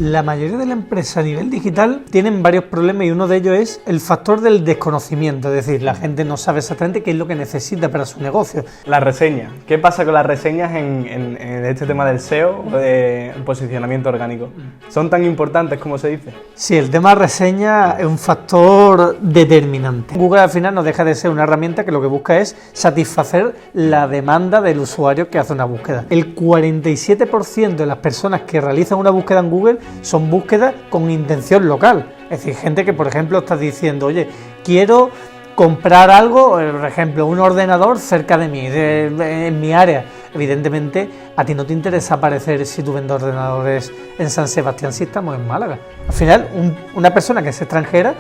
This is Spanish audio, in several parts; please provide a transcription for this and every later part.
La mayoría de las empresas a nivel digital tienen varios problemas y uno de ellos es el factor del desconocimiento, es decir, la gente no sabe exactamente qué es lo que necesita para su negocio. Las reseñas. ¿Qué pasa con las reseñas en este tema del SEO o de posicionamiento orgánico? ¿Son tan importantes como se dice? Sí, el tema de reseña es un factor determinante. Google al final no deja de ser una herramienta que lo que busca es satisfacer la demanda del usuario que hace una búsqueda. El 47% de las personas que realizan una búsqueda en Google son búsquedas con intención local. Es decir, gente que, por ejemplo, está diciendo, oye, quiero comprar algo, por ejemplo, un ordenador cerca de mí, en mi área. Evidentemente, a ti no te interesa aparecer si tú vendes ordenadores en San Sebastián si estamos en Málaga. Al final, una persona que es extranjera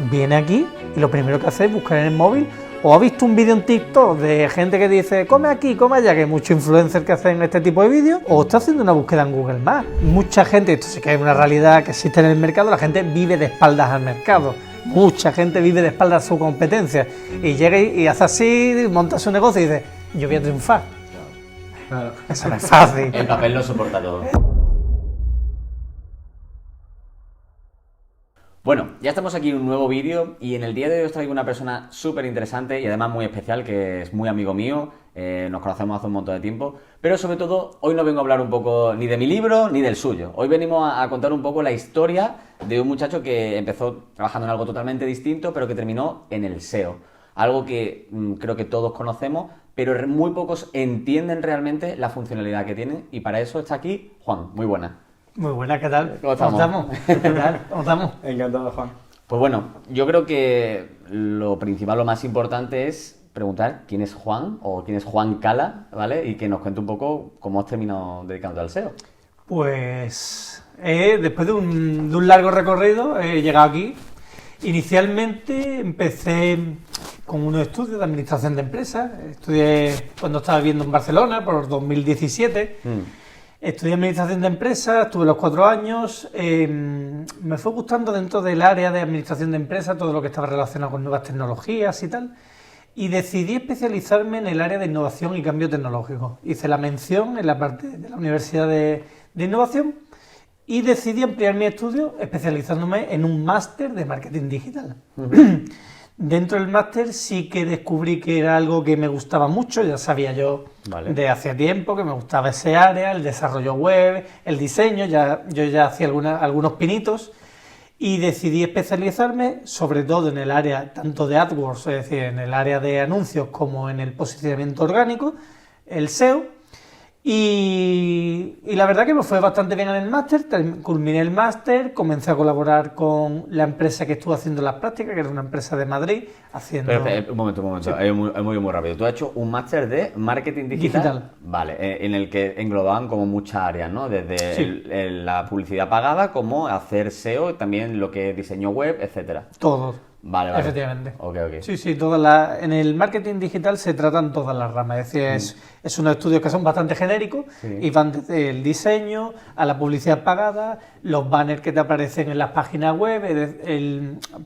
viene aquí y lo primero que hace es buscar en el móvil, o ha visto un vídeo en TikTok de gente que dice come aquí, come allá, que hay muchos influencers que hacen este tipo de vídeos, o está haciendo una búsqueda en Google Maps. Mucha gente, esto sí que es una realidad que existe en el mercado, la gente vive de espaldas al mercado. Mucha gente vive de espaldas a su competencia y llega y hace así, monta su negocio y dice, yo voy a triunfar. Claro. Eso no es fácil. El papel lo soporta todo. Bueno, ya estamos aquí en un nuevo vídeo y en el día de hoy os traigo una persona súper interesante y además muy especial, que es muy amigo mío, nos conocemos hace un montón de tiempo, pero sobre todo hoy no vengo a hablar un poco ni de mi libro ni del suyo. Hoy venimos a contar un poco la historia de un muchacho que empezó trabajando en algo totalmente distinto, pero que terminó en el SEO. Algo que creo que todos conocemos, pero muy pocos entienden realmente la funcionalidad que tiene, y para eso está aquí Juan. Muy buena. Muy buena, ¿qué tal? ¿Cómo estamos? ¿Qué tal? ¿Cómo estamos? Encantado, Juan. Pues bueno, yo creo que lo principal, lo más importante es preguntar quién es Juan o quién es Juan Cala, ¿vale? Y que nos cuente un poco cómo has terminado dedicándote al SEO. Pues después de un largo recorrido he llegado aquí. Inicialmente empecé con unos estudios de administración de empresas. Estudié cuando estaba viviendo en Barcelona por 2017. Estudié administración de empresas, tuve los 4 años, me fue gustando dentro del área de administración de empresas todo lo que estaba relacionado con nuevas tecnologías y tal, y decidí especializarme en el área de innovación y cambio tecnológico. Hice la mención en la parte de la Universidad de Innovación y decidí ampliar mi estudio especializándome en un máster de marketing digital. Dentro del máster sí que descubrí que era algo que me gustaba mucho, ya sabía yo de hace tiempo que me gustaba ese área, el desarrollo web, el diseño, yo ya hacía algunos pinitos y decidí especializarme sobre todo en el área tanto de AdWords, es decir, en el área de anuncios como en el posicionamiento orgánico, el SEO. Y la verdad que me fue bastante bien en el máster, culminé el máster, comencé a colaborar con la empresa que estuve haciendo las prácticas, que era una empresa de Madrid, haciendo... Pero, un momento, sí. Muy rápido. Tú has hecho un máster de marketing digital. Vale, en el que englobaban como muchas áreas, ¿no? Desde la publicidad pagada, como hacer SEO, también lo que es diseño web, etcétera. Todo. Vale. Efectivamente. Ok. Sí, en el marketing digital se tratan todas las ramas, es decir, es unos estudios que son bastante genéricos y van desde el diseño a la publicidad pagada, los banners que te aparecen en las páginas web,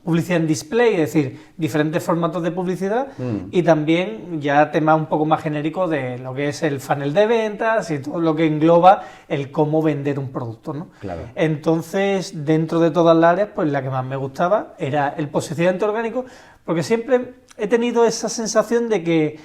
publicidad en display, es decir, diferentes formatos de publicidad y también ya temas un poco más genéricos de lo que es el funnel de ventas y todo lo que engloba el cómo vender un producto, ¿no? Claro. Entonces, dentro de todas las áreas, pues la que más me gustaba era el posicionamiento orgánico, porque siempre he tenido esa sensación de que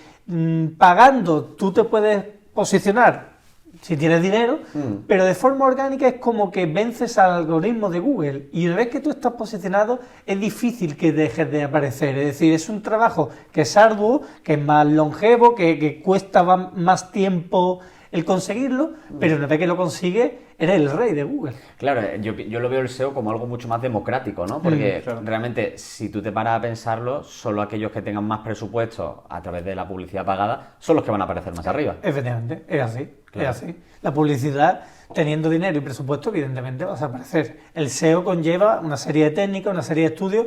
pagando tú te puedes posicionar si tienes dinero, pero de forma orgánica es como que vences al algoritmo de Google y una vez que tú estás posicionado es difícil que dejes de aparecer, es decir, es un trabajo que es arduo, que es más longevo, que cuesta más tiempo el conseguirlo, pero una vez que lo consigues, eres el rey de Google. Claro, yo lo veo el SEO como algo mucho más democrático, ¿no? Porque realmente, si tú te paras a pensarlo, solo aquellos que tengan más presupuesto a través de la publicidad pagada son los que van a aparecer más arriba. Efectivamente, es así, Claro. es así. La publicidad, teniendo dinero y presupuesto, evidentemente vas a aparecer. El SEO conlleva una serie de técnicas, una serie de estudios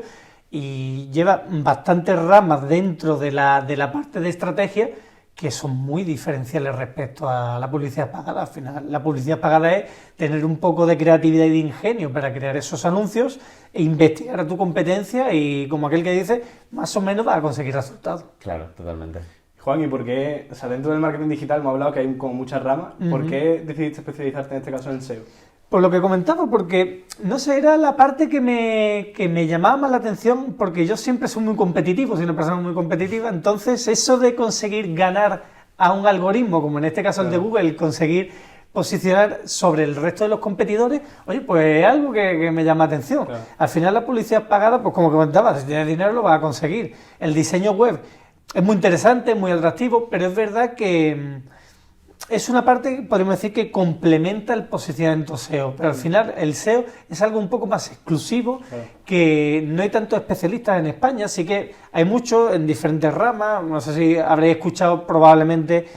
y lleva bastantes ramas dentro de la parte de estrategia que son muy diferenciales respecto a la publicidad pagada. Al final, la publicidad pagada es tener un poco de creatividad y de ingenio para crear esos anuncios e investigar a tu competencia y, como aquel que dice, más o menos vas a conseguir resultados. Claro, totalmente. Juan, ¿y por qué, dentro del marketing digital hemos hablado que hay como muchas ramas, ¿por qué decidiste especializarte en este caso en SEO? Por lo que comentaba, porque, no sé, era la parte que me llamaba más la atención, porque yo siempre soy muy competitivo, soy una persona muy competitiva, entonces eso de conseguir ganar a un algoritmo, como en este caso el de Google, conseguir posicionar sobre el resto de los competidores, oye, pues es algo que me llama la atención. Claro. Al final la publicidad pagada, pues como comentaba, si tienes dinero lo vas a conseguir. El diseño web es muy interesante, muy atractivo, pero es verdad que es una parte, podríamos decir, que complementa el posicionamiento SEO, pero al final el SEO es algo un poco más exclusivo, que no hay tantos especialistas en España, sí que hay muchos en diferentes ramas, no sé si habréis escuchado probablemente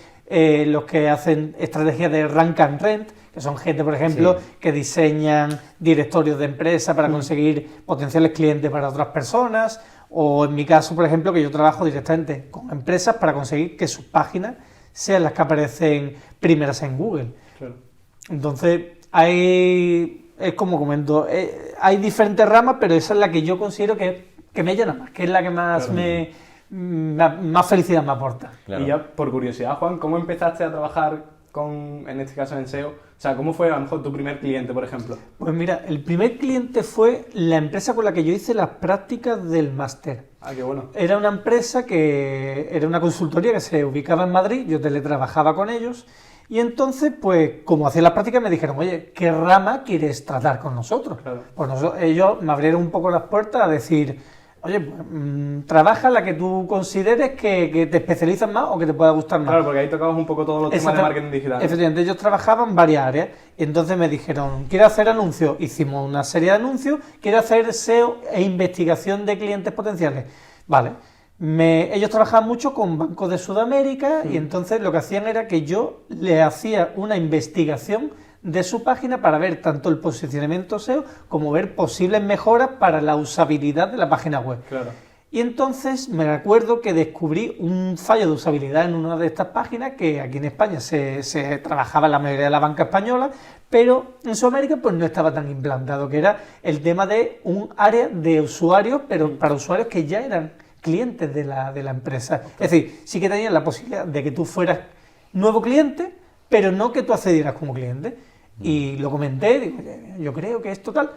los que hacen estrategias de rank and rent, que son gente, por ejemplo, que diseñan directorios de empresas para conseguir potenciales clientes para otras personas, o en mi caso, por ejemplo, que yo trabajo directamente con empresas para conseguir que sus páginas sean las que aparecen primeras en Google. Claro. Entonces, es como comento, hay diferentes ramas, pero esa es la que yo considero que me llena más, que es la que más más felicidad me aporta. Claro. Y ya por curiosidad, Juan, ¿cómo empezaste a trabajar en este caso en SEO? O sea, ¿cómo fue a lo mejor tu primer cliente, por ejemplo? Pues mira, el primer cliente fue la empresa con la que yo hice las prácticas del máster. Ah, qué bueno. Era una empresa era una consultoría que se ubicaba en Madrid, yo teletrabajaba con ellos, y entonces, pues, como hacía las prácticas, me dijeron, oye, ¿qué rama quieres tratar con nosotros? Claro. Pues ellos me abrieron un poco las puertas a decir, oye, pues, trabaja la que tú consideres que te especializas más o que te pueda gustar más. Claro, porque ahí tocabas un poco todos los temas de marketing digital. Efectivamente, ellos trabajaban en varias áreas. Y entonces me dijeron, ¿quieres hacer anuncios? Hicimos una serie de anuncios. ¿Quieres hacer SEO e investigación de clientes potenciales? Vale. Ellos trabajaban mucho con bancos de Sudamérica y entonces lo que hacían era que yo le hacía una investigación de su página para ver tanto el posicionamiento SEO como ver posibles mejoras para la usabilidad de la página web. Claro. Y entonces me acuerdo que descubrí un fallo de usabilidad en una de estas páginas que aquí en España se trabajaba en la mayoría de la banca española, pero en Sudamérica pues no estaba tan implantado, que era el tema de un área de usuarios, pero para usuarios que ya eran clientes de la empresa. Es decir, sí que tenían la posibilidad de que tú fueras nuevo cliente, pero no que tú accedieras como cliente. Y lo comenté, digo, yo creo que es total.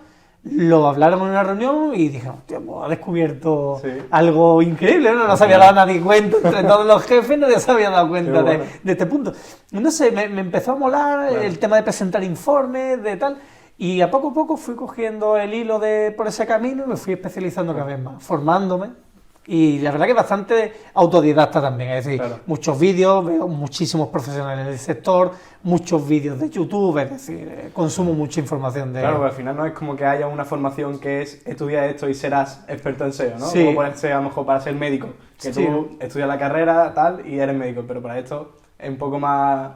Lo hablaron en una reunión y dije, hostia, pues ha descubierto algo increíble, ¿no? No se había dado nadie cuenta, entre todos los jefes nadie se había dado cuenta de este punto. No sé, me empezó a molar el tema de presentar informes, de tal, y a poco fui cogiendo el hilo por ese camino y me fui especializando cada vez más, formándome. Y la verdad que bastante autodidacta también, es decir, muchos vídeos, veo muchísimos profesionales del sector, muchos vídeos de YouTube, es decir, consumo mucha información de... Claro, porque al final no es como que haya una formación que es estudia esto y serás experto en SEO, ¿no? Sí. Como ponerse a lo mejor para ser médico, que tú estudias la carrera tal y eres médico, pero para esto es un poco más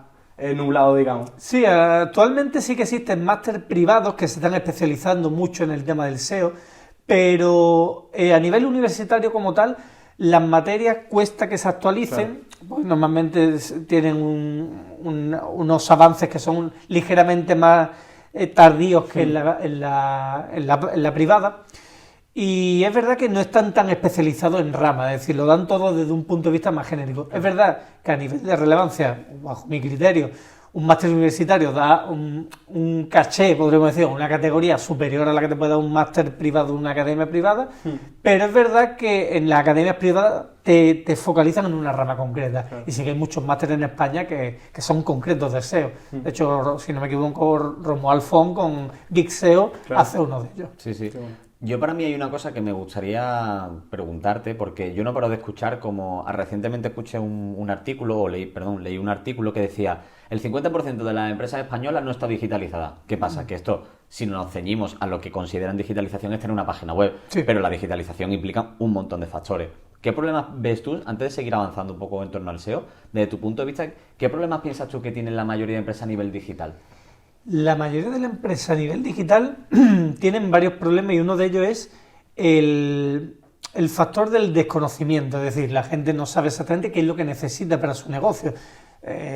nublado, digamos. Sí, actualmente sí que existen máster privados que se están especializando mucho en el tema del SEO, pero a nivel universitario como tal, las materias cuesta que se actualicen, pues normalmente tienen unos avances que son ligeramente más tardíos que en la privada, y es verdad que no están tan especializados en ramas, es decir, lo dan todo desde un punto de vista más genérico. Es verdad que a nivel de relevancia, bajo mi criterio, un máster universitario da un caché, podríamos decir, una categoría superior a la que te puede dar un máster privado de una academia privada, pero es verdad que en las academias privadas te focalizan en una rama concreta. Y sí que hay muchos másteres en España que son concretos de SEO. De hecho, si no me equivoco, Romuald Alfón con Big SEO hace uno de ellos. Sí, sí. Yo para mí hay una cosa que me gustaría preguntarte, porque yo no paro de escuchar como... Recientemente escuché un artículo, o leí un artículo que decía el 50% de las empresas españolas no está digitalizada. ¿Qué pasa? Que esto, si nos ceñimos a lo que consideran digitalización, es tener una página web, pero la digitalización implica un montón de factores. ¿Qué problemas ves tú, antes de seguir avanzando un poco en torno al SEO, desde tu punto de vista, qué problemas piensas tú que tienen la mayoría de empresas a nivel digital? La mayoría de las empresas a nivel digital tienen varios problemas y uno de ellos es el factor del desconocimiento, es decir, la gente no sabe exactamente qué es lo que necesita para su negocio.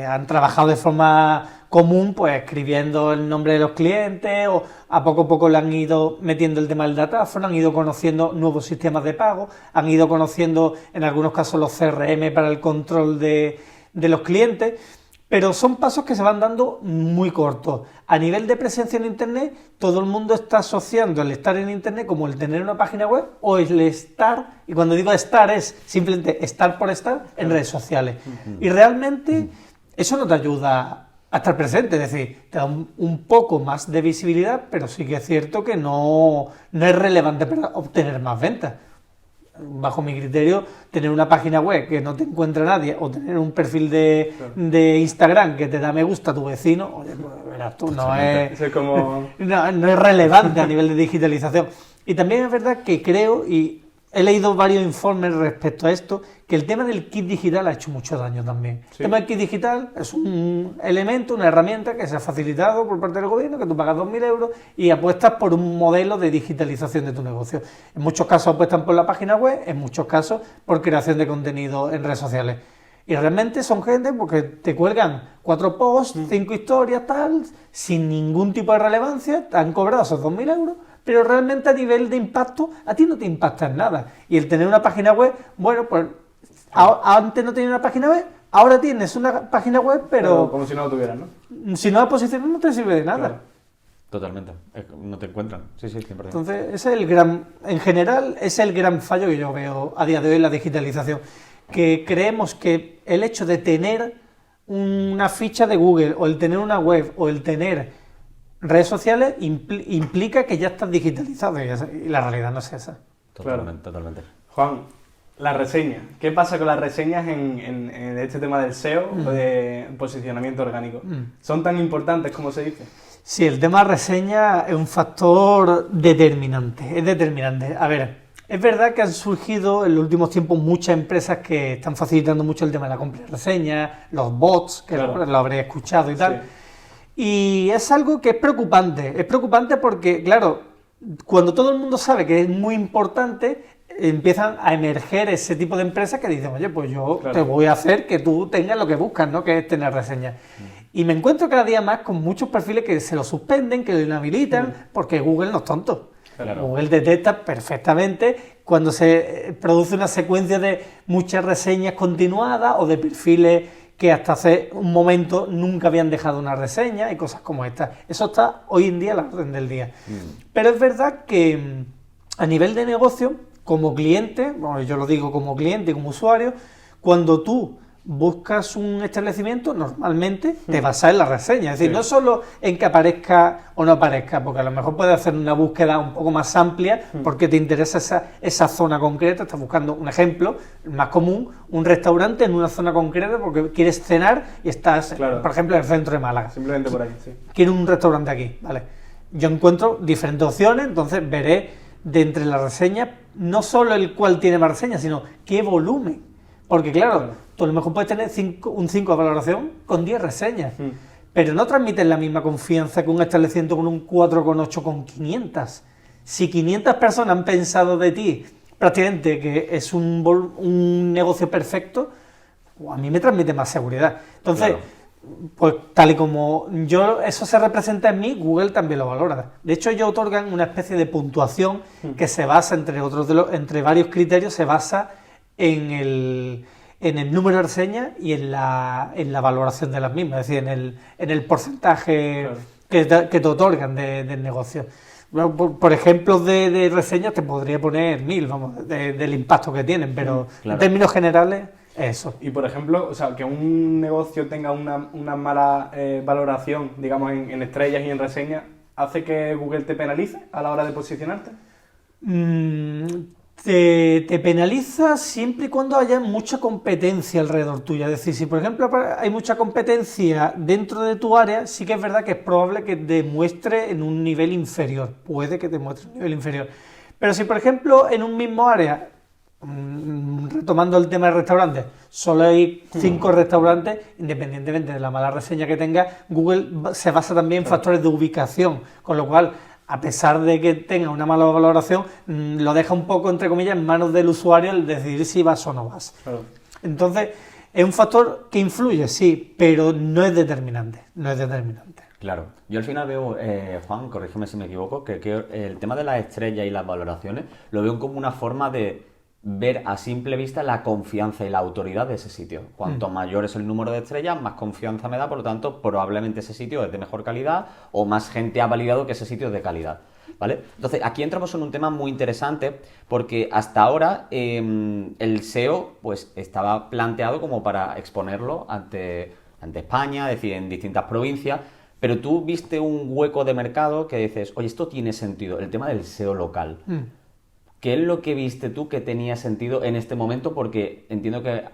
Han trabajado de forma común, pues escribiendo el nombre de los clientes, o a poco le han ido metiendo el tema del datáfono, han ido conociendo nuevos sistemas de pago, han ido conociendo en algunos casos los CRM para el control de los clientes. Pero son pasos que se van dando muy cortos. A nivel de presencia en Internet, todo el mundo está asociando el estar en Internet como el tener una página web o el estar, y cuando digo estar es simplemente estar por estar en redes sociales. Y realmente eso no te ayuda a estar presente, es decir, te da un poco más de visibilidad, pero sí que es cierto que no es relevante para obtener más ventas. Bajo mi criterio, tener una página web que no te encuentra nadie o tener un perfil de Instagram que te da me gusta a tu vecino, oye, pues verás tú, no es relevante a nivel de digitalización. Y también es verdad que creo, y he leído varios informes respecto a esto, que el tema del kit digital ha hecho mucho daño también. Sí. El tema del kit digital es un elemento, una herramienta que se ha facilitado por parte del gobierno, que tú pagas 2.000 euros y apuestas por un modelo de digitalización de tu negocio. En muchos casos apuestan por la página web, en muchos casos por creación de contenido en redes sociales. Y realmente son gente porque te cuelgan 4 posts, 5 historias, tal, sin ningún tipo de relevancia, te han cobrado esos 2.000 euros, pero realmente a nivel de impacto, a ti no te impacta en nada. Y el tener una página web, bueno, pues antes no tenías una página web, ahora tienes una página web, pero como si no lo tuvieras, ¿no? si no la posicionas no te sirve de nada. Claro. Totalmente. No te encuentran. Sí, 100%. Entonces, ese es el gran, en general, es el gran fallo que yo veo a día de hoy en la digitalización. Que creemos que el hecho de tener una ficha de Google, o el tener una web, o el tener redes sociales, implica que ya estás digitalizado, y la realidad no es esa. Totalmente. Juan, la reseña. ¿Qué pasa con las reseñas en este tema del SEO o de posicionamiento orgánico? ¿Son tan importantes como se dice? Sí, el tema reseña es un factor determinante, es determinante. A ver, es verdad que han surgido en los últimos tiempos muchas empresas que están facilitando mucho el tema de la compra de reseñas, los bots, que Claro. lo habréis escuchado y tal. Sí. Y es algo que es preocupante porque, claro, cuando todo el mundo sabe que es muy importante, empiezan a emerger ese tipo de empresas que dicen, oye, pues yo Claro. te voy a hacer que tú tengas lo que buscas, ¿no? Que es tener reseñas. Y me encuentro cada día más con muchos perfiles que se lo suspenden, que lo inhabilitan, porque Google no es tonto. Claro. Google detecta perfectamente cuando se produce una secuencia de muchas reseñas continuadas o de perfiles que hasta hace un momento nunca habían dejado una reseña y cosas como estas. Eso está hoy en día a la orden del día. Pero es verdad que a nivel de negocio, como cliente, bueno, yo lo digo como cliente y como usuario, cuando tú buscas un establecimiento, normalmente te basas en la reseña. Es decir, Sí. no solo en que aparezca o no aparezca, porque a lo mejor puedes hacer una búsqueda un poco más amplia porque te interesa esa zona concreta. Estás buscando un ejemplo más común, un restaurante en una zona concreta porque quieres cenar y estás, Claro. por ejemplo, en el centro de Málaga. Simplemente por ahí, sí. Quiero un restaurante aquí, ¿vale? Yo encuentro diferentes opciones, entonces veré de entre las reseñas no solo el cual tiene más reseñas, sino qué volumen. Porque claro, tú a lo mejor puedes tener un 5 de valoración con 10 reseñas, pero no transmiten la misma confianza que un establecimiento con un 4,8 con 500. Si 500 personas han pensado de ti prácticamente que es un negocio perfecto, pues a mí me transmite más seguridad. Entonces, Claro. pues tal y como eso se representa en mí, Google también lo valora. De hecho, ellos otorgan una especie de puntuación que se basa, entre varios criterios, se basa en el número de reseñas y en la valoración de las mismas, es decir, en el porcentaje Claro. que te otorgan del negocio. Bueno, por ejemplos de reseñas te podría poner 1.000, vamos, del impacto que tienen, pero claro. en términos generales, eso. Y por ejemplo, o sea, que un negocio tenga una mala valoración, digamos, en estrellas y en reseñas, ¿hace que Google te penalice a la hora de posicionarte? Te penaliza siempre y cuando haya mucha competencia alrededor tuya. Es decir, si por ejemplo hay mucha competencia dentro de tu área, sí que es verdad que es probable que te muestre en un nivel inferior. Puede que te muestre en un nivel inferior. Pero si por ejemplo en un mismo área, retomando el tema de restaurantes, solo hay 5 restaurantes, independientemente de la mala reseña que tenga, Google se basa también en factores de ubicación, con lo cual, a pesar de que tenga una mala valoración, lo deja un poco, entre comillas, en manos del usuario el decidir si vas o no vas. Claro. Entonces, es un factor que influye, sí, pero no es determinante, no es determinante. Claro. Yo al final veo, Juan, corrígeme si me equivoco, que el tema de las estrellas y las valoraciones lo veo como una forma de ver a simple vista la confianza y la autoridad de ese sitio. Cuanto mayor es el número de estrellas, más confianza me da, por lo tanto, probablemente ese sitio es de mejor calidad o más gente ha validado que ese sitio es de calidad, ¿vale? Entonces, aquí entramos en un tema muy interesante porque hasta ahora el SEO pues estaba planteado como para exponerlo ante España, es decir, en distintas provincias, pero tú viste un hueco de mercado que dices, oye, esto tiene sentido, el tema del SEO local. ¿Qué es lo que viste tú que tenía sentido en este momento? Porque entiendo que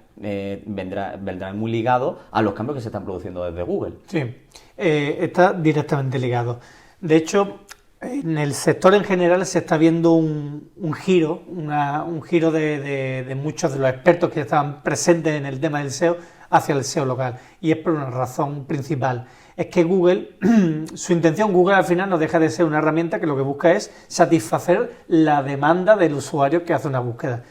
vendrá muy ligado a los cambios que se están produciendo desde Google. Sí, está directamente ligado. De hecho, en el sector en general se está viendo un giro, un giro de muchos de los expertos que estaban presentes en el tema del SEO hacia el SEO local. Y es por una razón principal. Es que Google, su intención, Google al final no deja de ser una herramienta que lo que busca es satisfacer la demanda del usuario que hace una búsqueda.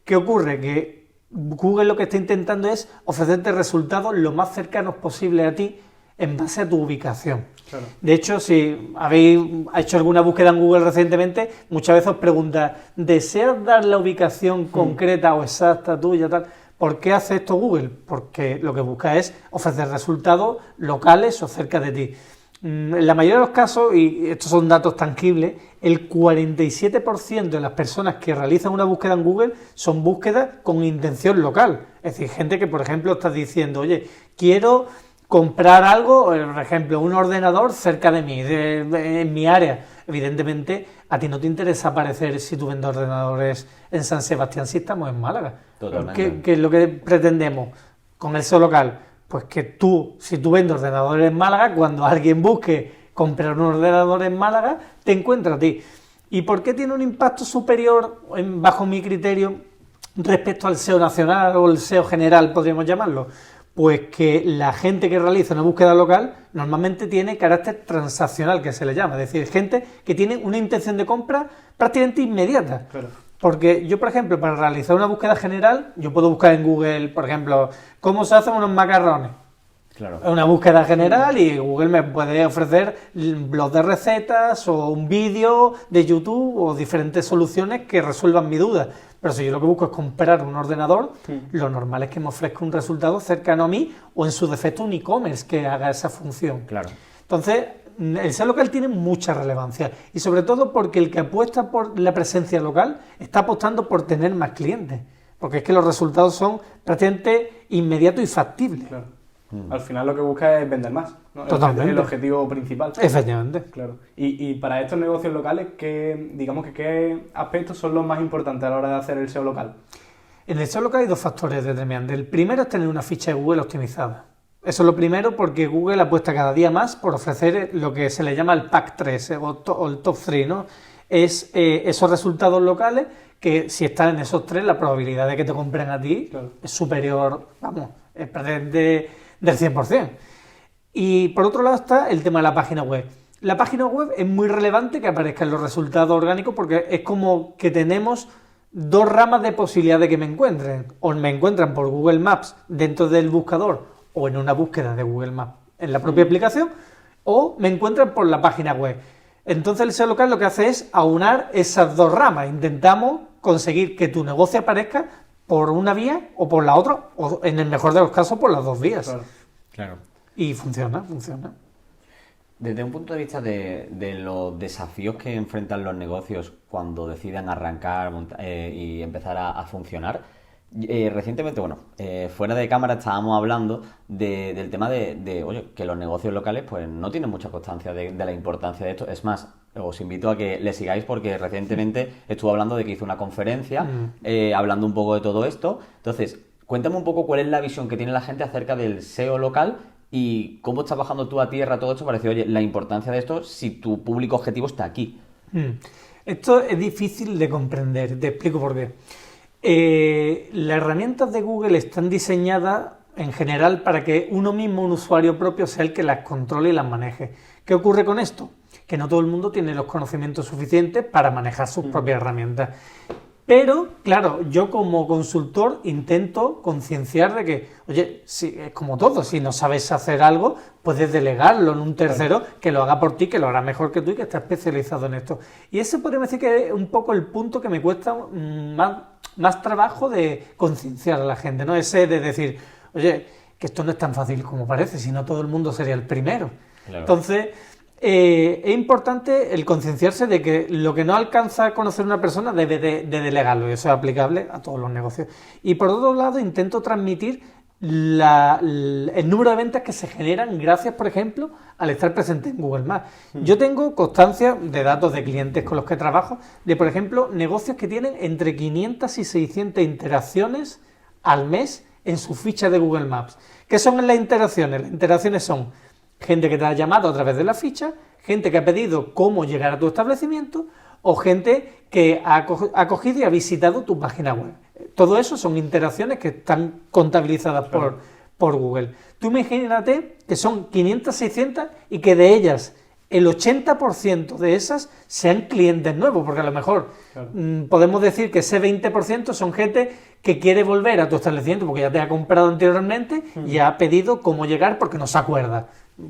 ¿Qué ocurre? Que Google lo que está intentando es ofrecerte resultados lo más cercanos posible a ti en base a tu ubicación. Claro. De hecho, si habéis hecho alguna búsqueda en Google recientemente, muchas veces os pregunta, ¿deseas dar la ubicación concreta o exacta tuya, tal? ¿Por qué hace esto Google? Porque lo que busca es ofrecer resultados locales o cerca de ti. En la mayoría de los casos, y estos son datos tangibles, el 47% de las personas que realizan una búsqueda en Google son búsquedas con intención local. Es decir, gente que, por ejemplo, está diciendo, oye, quiero comprar algo, por ejemplo, un ordenador cerca de mí, en mi área. Evidentemente, a ti no te interesa aparecer si tú vendes ordenadores en San Sebastián si estamos en Málaga. Totalmente. ¿Qué es lo que pretendemos con el SEO local? Pues que tú, si tú vendes ordenadores en Málaga, cuando alguien busque comprar un ordenador en Málaga, te encuentra a ti. ¿Y por qué tiene un impacto superior, bajo mi criterio, respecto al SEO nacional o el SEO general, podríamos llamarlo? Pues que la gente que realiza una búsqueda local normalmente tiene carácter transaccional, que se le llama, es decir, gente que tiene una intención de compra prácticamente inmediata. Claro. Porque yo, por ejemplo, para realizar una búsqueda general, yo puedo buscar en Google, por ejemplo, cómo se hacen unos macarrones. Claro. Es una búsqueda general y Google me puede ofrecer blogs de recetas o un vídeo de YouTube o diferentes soluciones que resuelvan mi duda. Pero si yo lo que busco es comprar un ordenador, lo normal es que me ofrezca un resultado cercano a mí o en su defecto un e-commerce que haga esa función. Claro. Entonces, el SEO local tiene mucha relevancia y sobre todo porque el que apuesta por la presencia local está apostando por tener más clientes, porque es que los resultados son prácticamente inmediatos y factibles. Claro. Al final lo que busca es vender más, ¿no? Totalmente. El objetivo principal. Efectivamente. Claro. Y para estos negocios locales, ¿qué aspectos son los más importantes a la hora de hacer el SEO local? En el SEO local hay dos factores determinantes. El primero es tener una ficha de Google optimizada. Eso es lo primero porque Google apuesta cada día más por ofrecer lo que se le llama el Pack 3 o el Top 3, ¿no? Es esos resultados locales que si están en esos tres, la probabilidad de que te compren a ti es superior, es prácticamente del 100%. Y por otro lado está el tema de la página web. La página web es muy relevante que aparezcan los resultados orgánicos porque es como que tenemos dos ramas de posibilidad de que me encuentren. O me encuentran por Google Maps dentro del buscador o en una búsqueda de Google Maps en la propia aplicación, o me encuentran por la página web. Entonces el SEO local lo que hace es aunar esas dos ramas. Intentamos conseguir que tu negocio aparezca por una vía o por la otra, o en el mejor de los casos por las dos vías. Claro. Y funciona. Desde un punto de vista de los desafíos que enfrentan los negocios cuando deciden arrancar y empezar a funcionar, recientemente, fuera de cámara estábamos hablando del tema oye, que los negocios locales pues no tienen mucha constancia de la importancia de esto. Es más, os invito a que le sigáis porque recientemente estuvo hablando de que hizo una conferencia hablando un poco de todo esto. Entonces, cuéntame un poco cuál es la visión que tiene la gente acerca del SEO local y cómo estás bajando tú a tierra todo esto para decir, oye, la importancia de esto si tu público objetivo está aquí. Esto es difícil de comprender, te explico por qué. Las herramientas de Google están diseñadas en general para que uno mismo, un usuario propio, sea el que las controle y las maneje. ¿Qué ocurre con esto? Que no todo el mundo tiene los conocimientos suficientes para manejar sus propias herramientas. Pero, claro, yo como consultor intento concienciar de que, oye, si, es como todo, si no sabes hacer algo, puedes delegarlo en un tercero que lo haga por ti, que lo hará mejor que tú y que está especializado en esto. Y ese podríamos decir que es un poco el punto que me cuesta más trabajo de concienciar a la gente, ¿no? Ese de decir, oye, que esto no es tan fácil como parece, si no todo el mundo sería el primero. Claro. Entonces, es importante el concienciarse de que lo que no alcanza a conocer una persona debe de delegarlo, y eso es aplicable a todos los negocios. Y por otro lado, intento transmitir el número de ventas que se generan gracias, por ejemplo, al estar presente en Google Maps. Yo tengo constancia de datos de clientes con los que trabajo, de, por ejemplo, negocios que tienen entre 500 y 600 interacciones al mes en su ficha de Google Maps. ¿Qué son las interacciones? Las interacciones son gente que te ha llamado a través de la ficha, gente que ha pedido cómo llegar a tu establecimiento o gente que ha cogido y ha visitado tu página web. Todo eso son interacciones que están contabilizadas por Google. Tú imagínate que son 500, 600 y que de ellas el 80% de esas sean clientes nuevos, porque a lo mejor podemos decir que ese 20% son gente que quiere volver a tu establecimiento porque ya te ha comprado anteriormente y ha pedido cómo llegar porque no se acuerda.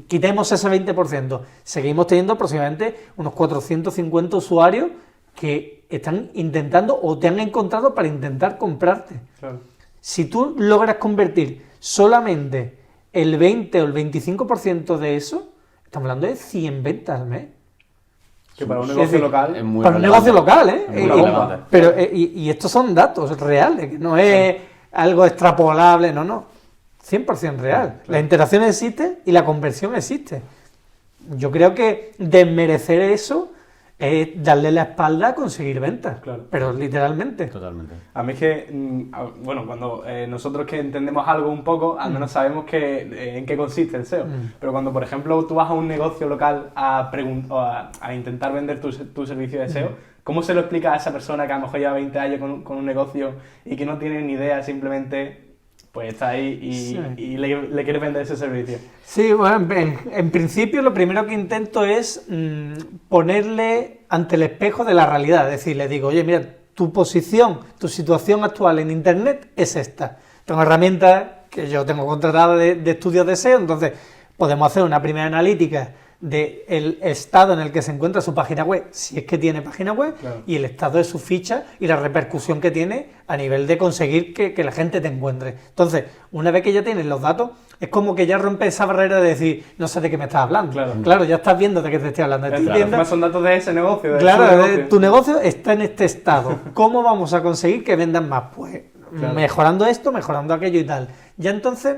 Quitemos ese 20%. Seguimos teniendo aproximadamente unos 450 usuarios que están intentando o te han encontrado para intentar comprarte. Claro. Si tú logras convertir solamente el 20 o el 25% de eso, estamos hablando de 100 ventas al mes. Que para un negocio local es muy para un negocio local, ¿eh? Es muy relevante. Pero, y estos son datos reales, que no es algo extrapolable, no. 100% real. Claro. La interacción existe y la conversión existe. Yo creo que desmerecer eso es darle la espalda a conseguir ventas. Claro. Pero literalmente. Totalmente. A mí es que, bueno, cuando nosotros que entendemos algo un poco, al menos sabemos en qué consiste el SEO. Pero cuando, por ejemplo, tú vas a un negocio local a intentar vender tu servicio de SEO, ¿cómo se lo explica a esa persona que a lo mejor lleva 20 años con un negocio y que no tiene ni idea, simplemente pues está ahí y le quiere vender ese servicio? Sí, bueno, en principio lo primero que intento es ponerle ante el espejo de la realidad, es decir, le digo, oye, mira, tu posición, tu situación actual en Internet es esta. Tengo herramientas que yo tengo contratadas de estudios de SEO, entonces podemos hacer una primera analítica del estado en el que se encuentra su página web, si es que tiene página web, y el estado de su ficha y la repercusión que tiene a nivel de conseguir que la gente te encuentre. Entonces, una vez que ya tienes los datos, es como que ya rompe esa barrera de decir, no sé de qué me estás hablando. Claro, ya estás viendo de qué te estoy hablando. Además son datos de ese negocio. Tu negocio está en este estado. ¿Cómo vamos a conseguir que vendan más? Pues mejorando esto, mejorando aquello y tal. Ya entonces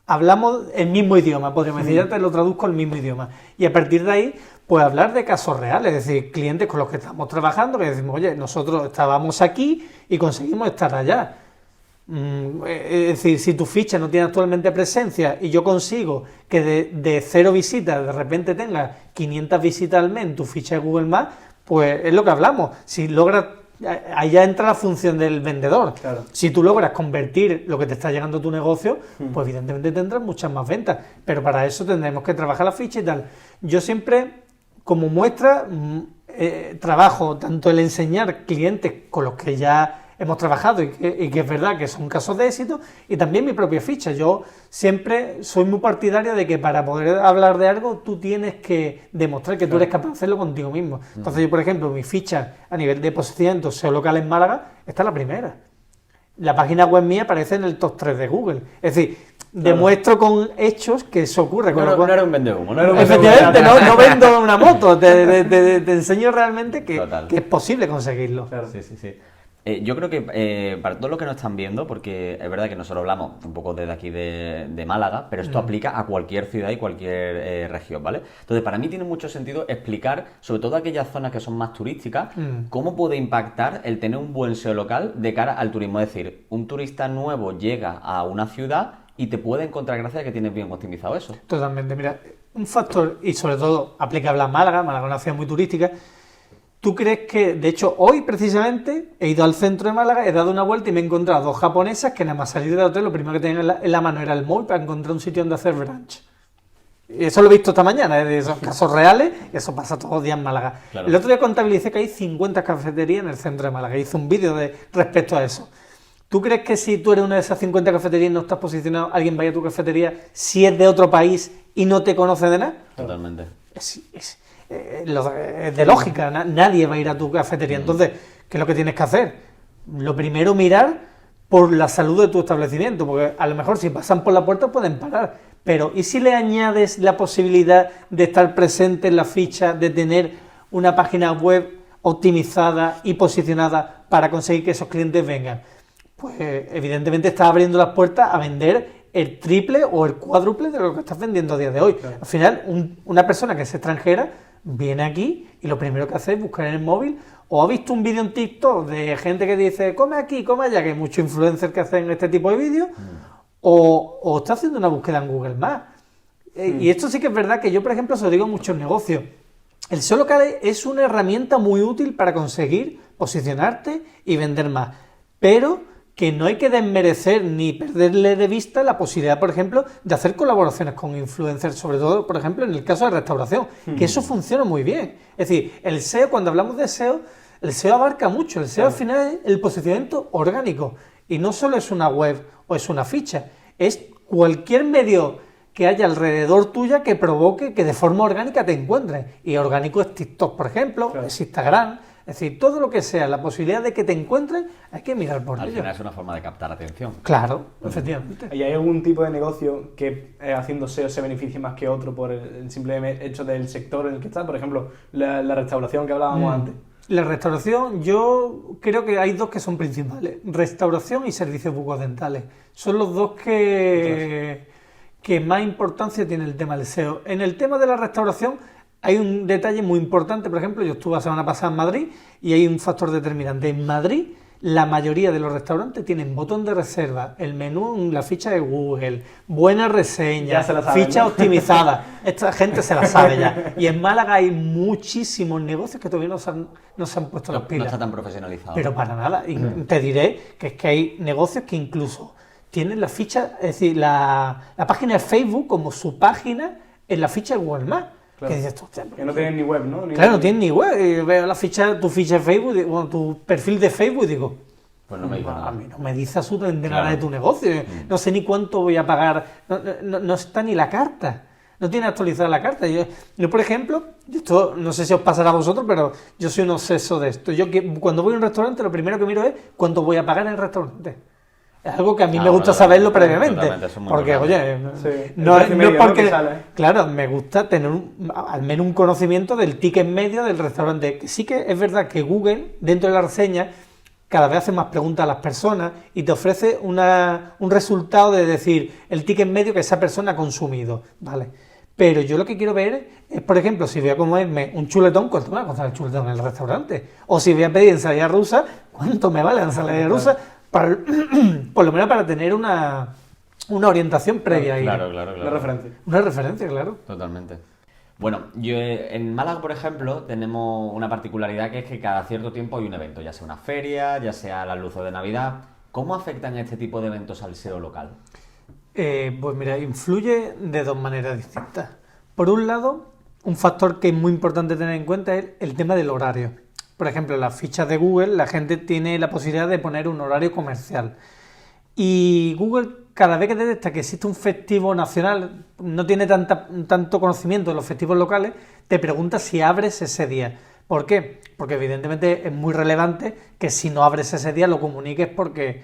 hablamos el mismo idioma, podríamos decir, ya te lo traduzco el mismo idioma. Y a partir de ahí, pues hablar de casos reales, es decir, clientes con los que estamos trabajando, que decimos, oye, nosotros estábamos aquí y conseguimos estar allá. Es decir, si tu ficha no tiene actualmente presencia y yo consigo que de 0 visitas de repente tenga 500 visitas al mes en tu ficha de Google Maps, pues es lo que hablamos. Si logras, allá entra la función del vendedor. Claro. Si tú logras convertir lo que te está llegando a tu negocio, pues evidentemente tendrás muchas más ventas. Pero para eso tendremos que trabajar la ficha y tal. Yo siempre, como muestra, trabajo tanto el enseñar clientes con los que ya hemos trabajado y que es verdad que son casos de éxito, y también mi propia ficha. Yo siempre soy muy partidario de que para poder hablar de algo tú tienes que demostrar que tú eres capaz de hacerlo contigo mismo. Entonces yo, por ejemplo, mi ficha a nivel de posicionamiento SEO local en Málaga está la primera. La página web mía aparece en el top 3 de Google. Es decir, demuestro con hechos que eso ocurre. No era un vendehumo. Efectivamente, no vendo una moto, te enseño realmente que es posible conseguirlo. Claro. Sí. Yo creo que para todos los que nos están viendo, porque es verdad que nosotros hablamos un poco desde aquí de Málaga, pero esto aplica a cualquier ciudad y cualquier región, ¿vale? Entonces, para mí tiene mucho sentido explicar, sobre todo aquellas zonas que son más turísticas, cómo puede impactar el tener un buen SEO local de cara al turismo. Es decir, un turista nuevo llega a una ciudad y te puede encontrar gracias a que tienes bien optimizado eso. Totalmente. Mira, un factor, y sobre todo aplicable a Málaga es una ciudad muy turística. ¿Tú crees que, de hecho, hoy precisamente he ido al centro de Málaga, he dado una vuelta y me he encontrado 2 japonesas que nada más salir del hotel lo primero que tenían en la mano era el móvil para encontrar un sitio donde hacer brunch? Y eso lo he visto esta mañana, de esos casos reales, y eso pasa todos los días en Málaga. Claro. El otro día contabilicé que hay 50 cafeterías en el centro de Málaga. Hice un vídeo respecto a eso. ¿Tú crees que si tú eres una de esas 50 cafeterías y no estás posicionado, alguien vaya a tu cafetería si es de otro país y no te conoce de nada? Totalmente. Es de lógica, nadie va a ir a tu cafetería. Entonces, ¿qué es lo que tienes que hacer? Lo primero, mirar por la salud de tu establecimiento, porque a lo mejor si pasan por la puerta pueden parar, pero ¿y si le añades la posibilidad de estar presente en la ficha, de tener una página web optimizada y posicionada para conseguir que esos clientes vengan? Pues evidentemente estás abriendo las puertas a vender el triple o el cuádruple de lo que estás vendiendo a día de hoy. Claro. Al final, una persona que es extranjera viene aquí y lo primero que hace es buscar en el móvil, o ha visto un vídeo en TikTok de gente que dice come aquí, come allá, que hay muchos influencers que hacen este tipo de vídeos, o está haciendo una búsqueda en Google Maps. Y esto sí que es verdad que yo, por ejemplo, se lo digo a muchos negocios. El SEO local es una herramienta muy útil para conseguir posicionarte y vender más, pero que no hay que desmerecer ni perderle de vista la posibilidad, por ejemplo, de hacer colaboraciones con influencers, sobre todo, por ejemplo, en el caso de restauración, que eso funciona muy bien. Es decir, el SEO, cuando hablamos de SEO, el SEO abarca mucho. El SEO al final es el posicionamiento orgánico, y no solo es una web o es una ficha, es cualquier medio que haya alrededor tuya que provoque que de forma orgánica te encuentres. Y orgánico es TikTok, por ejemplo, es Instagram. Es decir, todo lo que sea la posibilidad de que te encuentren, hay que mirar por ello. Al final es una forma de captar atención. Claro, efectivamente. ¿Y hay algún tipo de negocio que haciendo SEO se beneficie más que otro por el simple hecho del sector en el que está? Por ejemplo, la restauración que hablábamos antes. La restauración, yo creo que hay dos que son principales. Restauración y servicios bucodentales. Son los dos que más importancia tiene el tema del SEO. En el tema de la restauración hay un detalle muy importante. Por ejemplo, yo estuve la semana pasada en Madrid y hay un factor determinante. En Madrid, la mayoría de los restaurantes tienen botón de reserva, el menú en la ficha de Google, buenas reseñas, ficha optimizada. Esta gente se la sabe ya. Y en Málaga hay muchísimos negocios que todavía no se han puesto las pilas. No está tan profesionalizado. Pero para nada. Y te diré que es que hay negocios que incluso tienen la ficha, es decir, la página de Facebook como su página en la ficha de Google Maps. Claro. Que dices, que no tienen ni web, ¿no? Claro, no tienen ni web. Y veo tu ficha de Facebook, bueno, tu perfil de Facebook y digo, pues no me dice nada. A mí no me dice absolutamente nada de tu negocio. No sé ni cuánto voy a pagar. No está ni la carta. No tiene actualizada la carta. Yo, por ejemplo, esto no sé si os pasará a vosotros, pero yo soy un obseso de esto. Cuando voy a un restaurante, lo primero que miro es cuánto voy a pagar en el restaurante. Es algo que a mí me gusta saberlo previamente. Porque, oye, no es porque... Claro, me gusta tener al menos un conocimiento del ticket medio del restaurante. Sí que es verdad que Google, dentro de la reseña, cada vez hace más preguntas a las personas y te ofrece un resultado de decir el ticket medio que esa persona ha consumido, ¿vale? Pero yo lo que quiero ver es, por ejemplo, si voy a comerme un chuletón, ¿cuánto me va a costar el chuletón en el restaurante? O si voy a pedir ensalada rusa, ¿cuánto me vale la ensalada rusa? Por lo menos para tener una orientación previa ahí. Claro. Una referencia, claro. Totalmente. Bueno, en Málaga, por ejemplo, tenemos una particularidad que es que cada cierto tiempo hay un evento, ya sea una feria, ya sea las luces de Navidad. ¿Cómo afectan este tipo de eventos al SEO local? Pues mira, influye de dos maneras distintas. Por un lado, un factor que es muy importante tener en cuenta es el tema del horario. Por ejemplo, en las fichas de Google la gente tiene la posibilidad de poner un horario comercial. Y Google, cada vez que detecta que existe un festivo nacional, no tiene tanto conocimiento de los festivos locales, te pregunta si abres ese día. ¿Por qué? Porque evidentemente es muy relevante que si no abres ese día lo comuniques, porque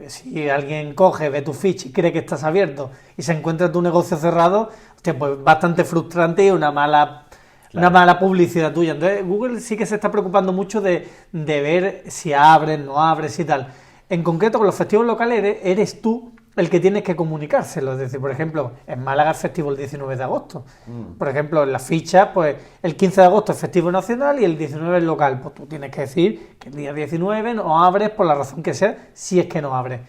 si alguien coge, ve tu ficha y cree que estás abierto y se encuentra tu negocio cerrado, hostia, pues bastante frustrante y una mala publicidad tuya. Entonces Google sí que se está preocupando mucho de ver si abres, no abres y tal. En concreto, con los festivos locales eres tú el que tienes que comunicárselo. Es decir, por ejemplo, en Málaga es festivo el 19 de agosto. Por ejemplo, en la ficha, pues el 15 de agosto es festivo nacional y el 19 es local. Pues tú tienes que decir que el día 19 no abres por la razón que sea, si es que no abres.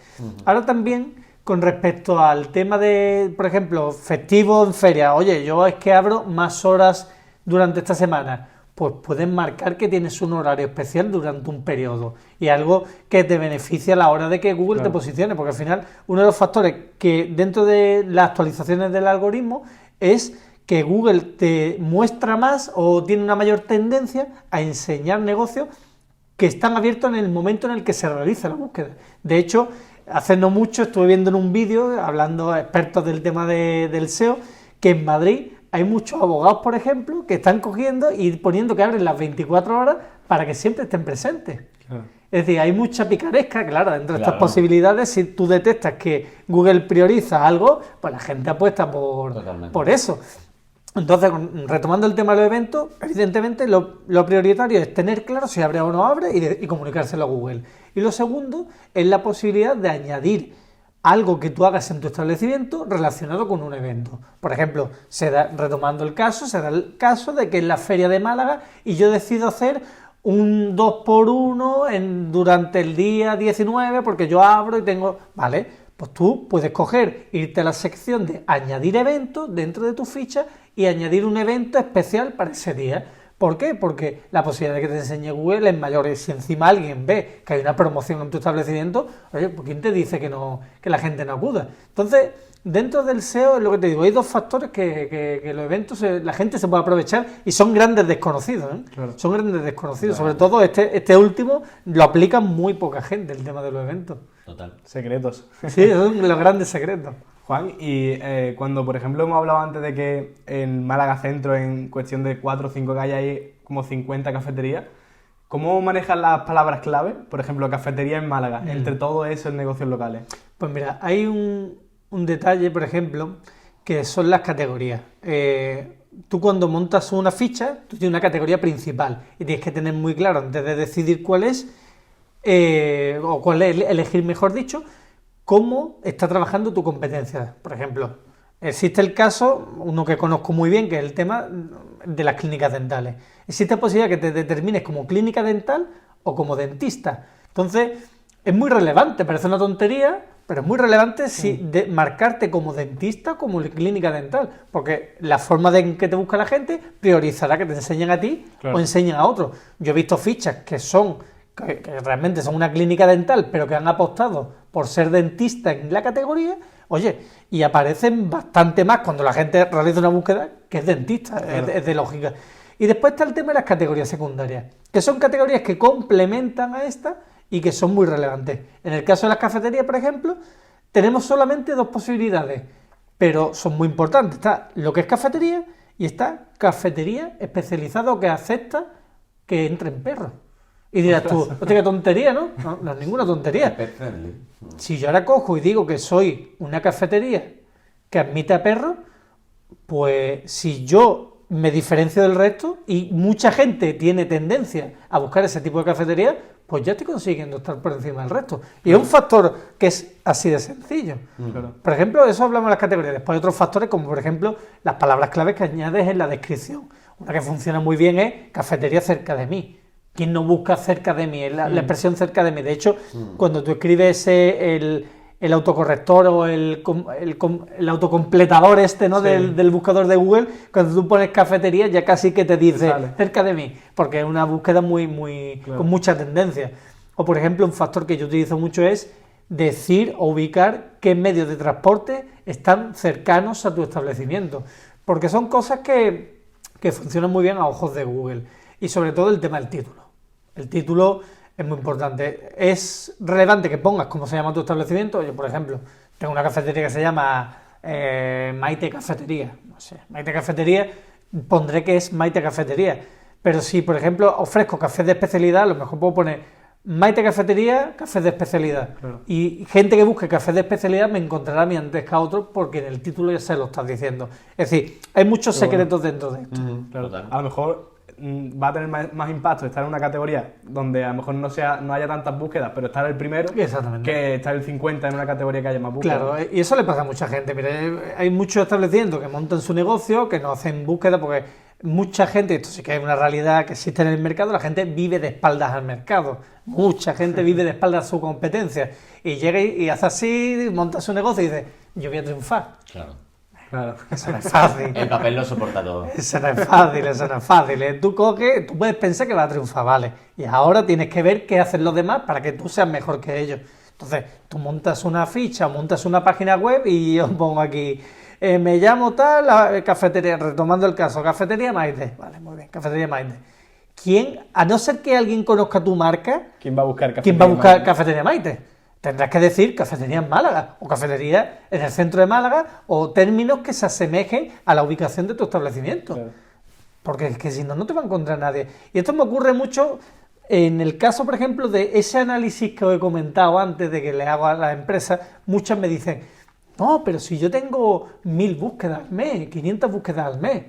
Ahora también, con respecto al tema de, por ejemplo, festivo en feria, oye, yo es que abro más horas durante esta semana, pues puedes marcar que tienes un horario especial durante un periodo y algo que te beneficia a la hora de que Google te posicione, porque al final uno de los factores que dentro de las actualizaciones del algoritmo es que Google te muestra más o tiene una mayor tendencia a enseñar negocios que están abiertos en el momento en el que se realiza la búsqueda. De hecho, hace no mucho estuve viendo en un vídeo, hablando a expertos del tema del SEO, que en Madrid hay muchos abogados, por ejemplo, que están cogiendo y poniendo que abren las 24 horas para que siempre estén presentes. Claro. Es decir, hay mucha picaresca, claro, dentro de estas posibilidades, si tú detectas que Google prioriza algo, pues la gente apuesta por eso. Entonces, retomando el tema de los eventos, evidentemente lo prioritario es tener claro si abre o no abre y comunicárselo a Google. Y lo segundo es la posibilidad de añadir algo que tú hagas en tu establecimiento relacionado con un evento. Por ejemplo, retomando el caso, se da el caso de que en la Feria de Málaga y yo decido hacer un 2x1 durante el día 19 porque yo abro y tengo... Vale, pues tú puedes irte a la sección de añadir eventos dentro de tu ficha y añadir un evento especial para ese día. ¿Por qué? Porque la posibilidad de que te enseñe Google es mayor. Y si encima alguien ve que hay una promoción en tu establecimiento, oye, pues ¿quién te dice que la gente no acuda? Entonces, dentro del SEO es lo que te digo, hay dos factores que los eventos la gente se puede aprovechar y son grandes desconocidos, ¿eh? Claro. Son grandes desconocidos. Claro. Sobre todo este último lo aplica muy poca gente, el tema de los eventos. Total. Secretos. Sí, son los grandes secretos. Juan, y cuando por ejemplo hemos hablado antes de que en Málaga Centro, en cuestión de 4 o 5 calles, hay como 50 cafeterías, ¿cómo manejas las palabras clave? Por ejemplo, cafetería en Málaga, entre todos esos negocios locales. Pues mira, hay un detalle, por ejemplo, que son las categorías. Tú cuando montas una ficha, tú tienes una categoría principal y tienes que tener muy claro antes de decidir cuál es, o cuál es, elegir mejor dicho, cómo está trabajando tu competencia. Por ejemplo, existe el caso, uno que conozco muy bien, que es el tema de las clínicas dentales. Existe la posibilidad que te determines como clínica dental o como dentista. Entonces, es muy relevante, parece una tontería, pero es muy relevante marcarte como dentista o como clínica dental, porque la forma en que te busca la gente priorizará que te enseñen a ti o enseñen a otros. Yo he visto fichas que realmente son una clínica dental, pero que han apostado por ser dentista en la categoría, oye, y aparecen bastante más cuando la gente realiza una búsqueda que es dentista, claro. es de lógica. Y después está el tema de las categorías secundarias, que son categorías que complementan a esta y que son muy relevantes. En el caso de las cafeterías, por ejemplo, tenemos solamente dos posibilidades, pero son muy importantes. Está lo que es cafetería y está cafetería especializada o que acepta que entren perros. Y dirás tú, hostia, qué tontería, ¿no? No es ninguna tontería. Si yo ahora cojo y digo que soy una cafetería que admite a perros, pues si yo me diferencio del resto y mucha gente tiene tendencia a buscar ese tipo de cafetería, pues ya estoy consiguiendo estar por encima del resto. Y es un factor que es así de sencillo. Por ejemplo, de eso hablamos de las categorías. Después hay otros factores como, por ejemplo, las palabras claves que añades en la descripción. Una que funciona muy bien es cafetería cerca de mí. ¿Quién no busca cerca de mí? La expresión cerca de mí. De hecho, cuando tú escribes el autocorrector o el autocompletador ¿no? del buscador de Google, cuando tú pones cafetería ya casi que te dice cerca de mí, porque es una búsqueda con mucha tendencia. O por ejemplo, un factor que yo utilizo mucho es decir o ubicar qué medios de transporte están cercanos a tu establecimiento, porque son cosas que funcionan muy bien a ojos de Google. Y sobre todo el tema del título. El título es muy importante. Es relevante que pongas cómo se llama tu establecimiento. Yo, por ejemplo, tengo una cafetería que se llama Maite Cafetería. No sé, Maite Cafetería, pondré que es Maite Cafetería. Pero si, por ejemplo, ofrezco cafés de especialidad, a lo mejor puedo poner Maite Cafetería, cafés de especialidad. Claro. Y gente que busque cafés de especialidad me encontrará a mí antes que a otro porque en el título ya se lo estás diciendo. Es decir, hay muchos secretos dentro de esto. Claro. A lo mejor va a tener más impacto estar en una categoría donde a lo mejor no haya tantas búsquedas, pero estar el primero que estar el 50 en una categoría que haya más búsquedas. Claro, y eso le pasa a mucha gente. Mire, hay muchos establecimientos que montan su negocio, que no hacen búsqueda porque mucha gente, esto sí que es una realidad que existe en el mercado, la gente vive de espaldas al mercado. Mucha gente vive de espaldas a su competencia y llega y hace así, monta su negocio y dice, yo voy a triunfar. Claro, eso no es fácil. El papel lo soporta todo. Eso no es fácil. Tú puedes pensar que vas a triunfar, vale. Y ahora tienes que ver qué hacen los demás para que tú seas mejor que ellos. Entonces, tú montas una ficha, montas una página web y yo pongo aquí, me llamo tal, la cafetería, retomando el caso, Cafetería Maite. Vale, muy bien, Cafetería Maite. ¿Quién, a no ser que alguien conozca tu marca, ¿Quién va a buscar Cafetería Maite? Tendrás que decir Cafetería en Málaga, o Cafetería en el centro de Málaga, o términos que se asemejen a la ubicación de tu establecimiento. Claro. Porque es que si no, no te va a encontrar nadie. Y esto me ocurre mucho en el caso, por ejemplo, de ese análisis que os he comentado antes de que le hago a las empresas. Muchas me dicen, no, pero si yo tengo 1000 búsquedas al mes, 500 búsquedas al mes.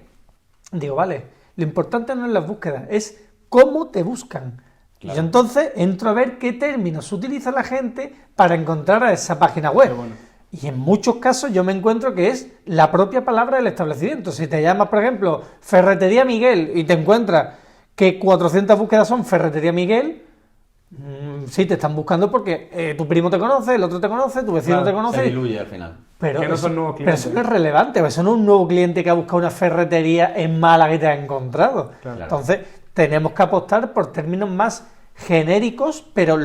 Digo, vale, lo importante no es las búsquedas, es cómo te buscan. Claro. Y yo entonces entro a ver qué términos utiliza la gente para encontrar a esa página web. Bueno. Y en muchos casos yo me encuentro que es la propia palabra del establecimiento. Si te llamas, por ejemplo, Ferretería Miguel y te encuentras que 400 búsquedas son Ferretería Miguel, sí, te están buscando porque tu primo te conoce, el otro te conoce, tu vecino te conoce. Se diluye al final. Pero, que no son nuevos clientes. Pero eso no es relevante, eso no es un nuevo cliente que ha buscado una ferretería en Málaga y te ha encontrado. Claro. Entonces, tenemos que apostar por términos más genéricos, pero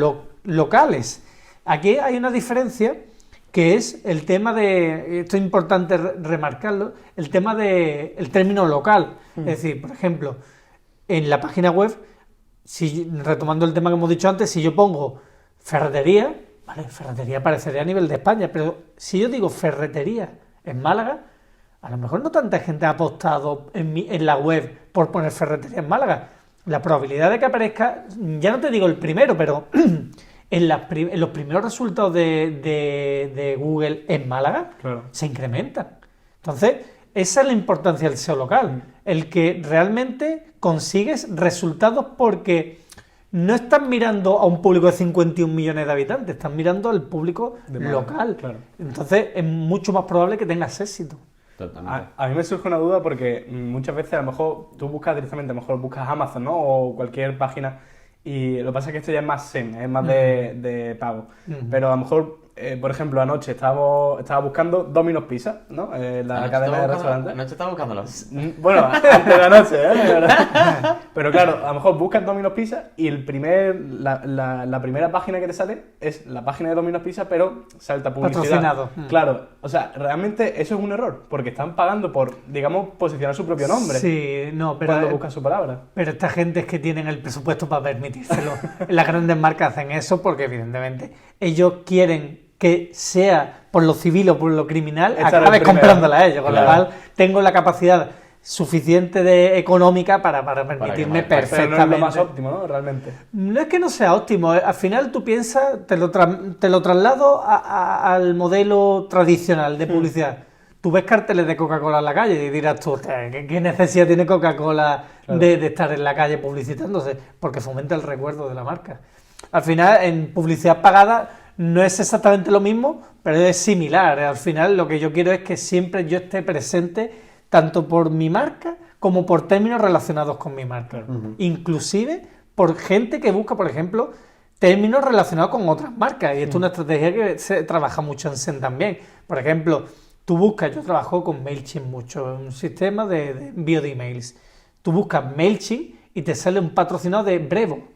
locales. Aquí hay una diferencia que es el tema de, esto es importante remarcarlo, el tema del término local. Es decir, por ejemplo, en la página web, retomando el tema que hemos dicho antes, si yo pongo ferretería, vale, ferretería aparecería a nivel de España, pero si yo digo ferretería en Málaga, a lo mejor no tanta gente ha apostado en la web por poner ferretería en Málaga. La probabilidad de que aparezca, ya no te digo el primero, pero en los primeros resultados de Google en Málaga, claro, se incrementan. Entonces, esa es la importancia del SEO local, el que realmente consigues resultados porque no están mirando a un público de 51 millones de habitantes, están mirando al público local. Claro. Entonces, es mucho más probable que tengas éxito. A mí me surge una duda porque muchas veces a lo mejor tú buscas directamente, a lo mejor buscas Amazon, ¿no? O cualquier página, y lo que pasa es que esto ya es más SEM, es más de pago. Pero a lo mejor, por ejemplo, anoche estaba buscando Domino's Pizza, ¿no? La cadena de restaurantes. ¿Anoche estaba buscándolo? Bueno, antes de la noche, Pero claro, a lo mejor buscas Domino's Pizza y la primera página que te sale es la página de Domino's Pizza, pero salta publicidad. Patrocinado. Claro, o sea, realmente eso es un error, porque están pagando por, digamos, posicionar su propio nombre. Sí, no, pero cuando buscan su palabra. Pero esta gente es que tienen el presupuesto para permitírselo. Las grandes marcas hacen eso porque, evidentemente, ellos quieren que sea por lo civil o por lo criminal, acabes comprándola a ellos, con lo cual tengo la capacidad suficiente económica para permitirme perfectamente. Pero no es lo más óptimo, ¿no? Realmente. No es que no sea óptimo, al final tú piensas, te lo traslado al modelo tradicional de publicidad. Tú ves carteles de Coca-Cola en la calle y dirás tú, ¿qué necesidad tiene Coca-Cola de estar en la calle publicitándose? Porque fomenta el recuerdo de la marca. Al final, en publicidad pagada no es exactamente lo mismo, pero es similar. Al final, lo que yo quiero es que siempre yo esté presente tanto por mi marca como por términos relacionados con mi marca. Inclusive por gente que busca, por ejemplo, términos relacionados con otras marcas. Y esto es una estrategia que se trabaja mucho en SEM también. Por ejemplo, tú buscas, yo trabajo con MailChimp mucho, un sistema de envío de emails. Tú buscas MailChimp y te sale un patrocinado de Brevo.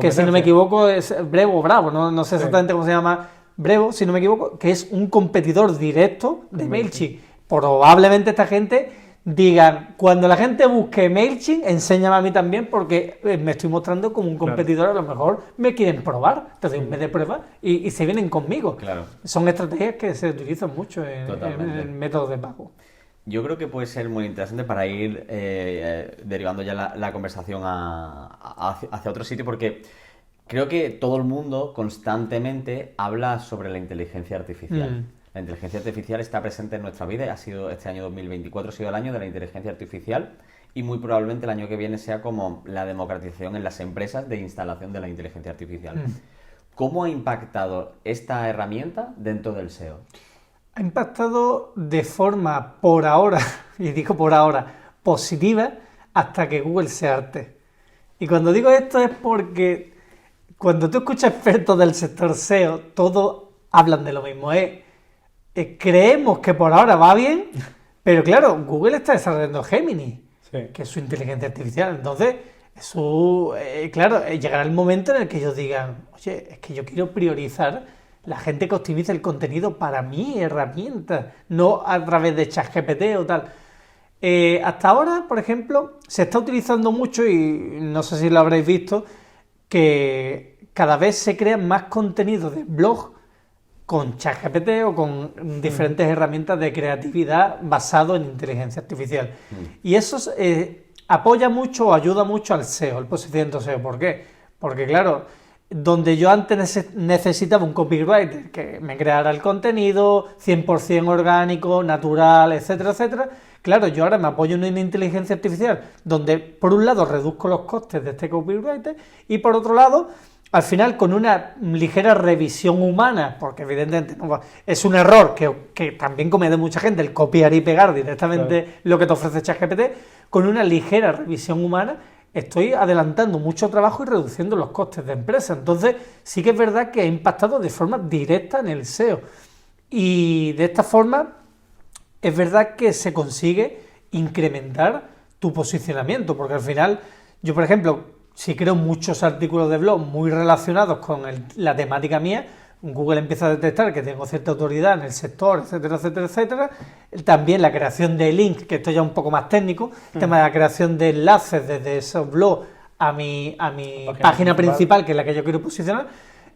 Que si no me equivoco es Brevo o Bravo, no sé exactamente cómo se llama Brevo, si no me equivoco, que es un competidor directo de MailChimp. Probablemente esta gente diga, cuando la gente busque MailChimp, enséñame a mí también porque me estoy mostrando como un competidor, a lo mejor me quieren probar, entonces un mes de prueba y se vienen conmigo. Claro. Son estrategias que se utilizan mucho en métodos de pago. Yo creo que puede ser muy interesante para ir derivando ya la conversación hacia otro sitio, porque creo que todo el mundo constantemente habla sobre la inteligencia artificial. La inteligencia artificial está presente en nuestra vida y este año 2024 ha sido el año de la inteligencia artificial y muy probablemente el año que viene sea como la democratización en las empresas de instalación de la inteligencia artificial. ¿Cómo ha impactado esta herramienta dentro del SEO? Ha impactado de forma, por ahora, y digo por ahora, positiva, hasta que Google se harte. Y cuando digo esto es porque cuando tú escuchas expertos del sector SEO, todos hablan de lo mismo. Creemos que por ahora va bien, pero claro, Google está desarrollando Gemini, que es su inteligencia artificial. Entonces, claro, llegará el momento en el que ellos digan, oye, es que yo quiero priorizar la gente que optimiza el contenido para mi herramienta, no a través de ChatGPT o tal. Hasta ahora, por ejemplo, se está utilizando mucho, y no sé si lo habréis visto, que cada vez se crean más contenidos de blog con ChatGPT o con diferentes herramientas de creatividad basado en inteligencia artificial. Y eso apoya mucho o ayuda mucho al SEO, el posicionamiento SEO. ¿Por qué? Porque claro, donde yo antes necesitaba un copywriter que me creara el contenido 100% orgánico, natural, etcétera, etcétera, claro, yo ahora me apoyo en una inteligencia artificial donde por un lado reduzco los costes de este copywriter y por otro lado, al final con una ligera revisión humana, porque evidentemente es un error que también comete mucha gente, el copiar y pegar directamente lo que te ofrece ChatGPT, con una ligera revisión humana estoy adelantando mucho trabajo y reduciendo los costes de empresa. Entonces sí que es verdad que ha impactado de forma directa en el SEO. Y de esta forma es verdad que se consigue incrementar tu posicionamiento, porque al final yo, por ejemplo, si creo muchos artículos de blog muy relacionados con la temática mía, Google empieza a detectar que tengo cierta autoridad en el sector, etcétera, etcétera, etcétera. También la creación de links, que esto ya es un poco más técnico, el tema de la creación de enlaces desde esos blogs a mi página principal, que es la que yo quiero posicionar,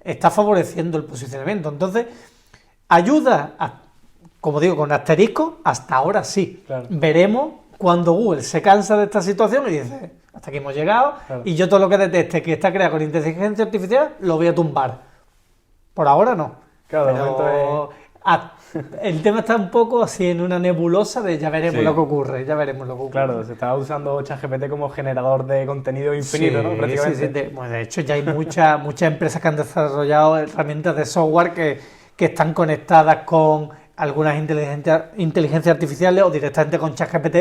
está favoreciendo el posicionamiento. Entonces, ayuda, como digo, con asterisco, hasta ahora sí. Claro. Veremos cuando Google se cansa de esta situación y dice, hasta aquí hemos llegado, y yo todo lo que detecte que está creado con inteligencia artificial, lo voy a tumbar. Por ahora no. Claro, de pero momento el tema está un poco así en una nebulosa de ya veremos lo que ocurre, ya veremos lo que ocurre. Claro, se está usando ChatGPT como generador de contenido infinito, ¿no? Prácticamente. De hecho, ya hay muchas empresas que han desarrollado herramientas de software que están conectadas con algunas inteligencias artificiales o directamente con ChatGPT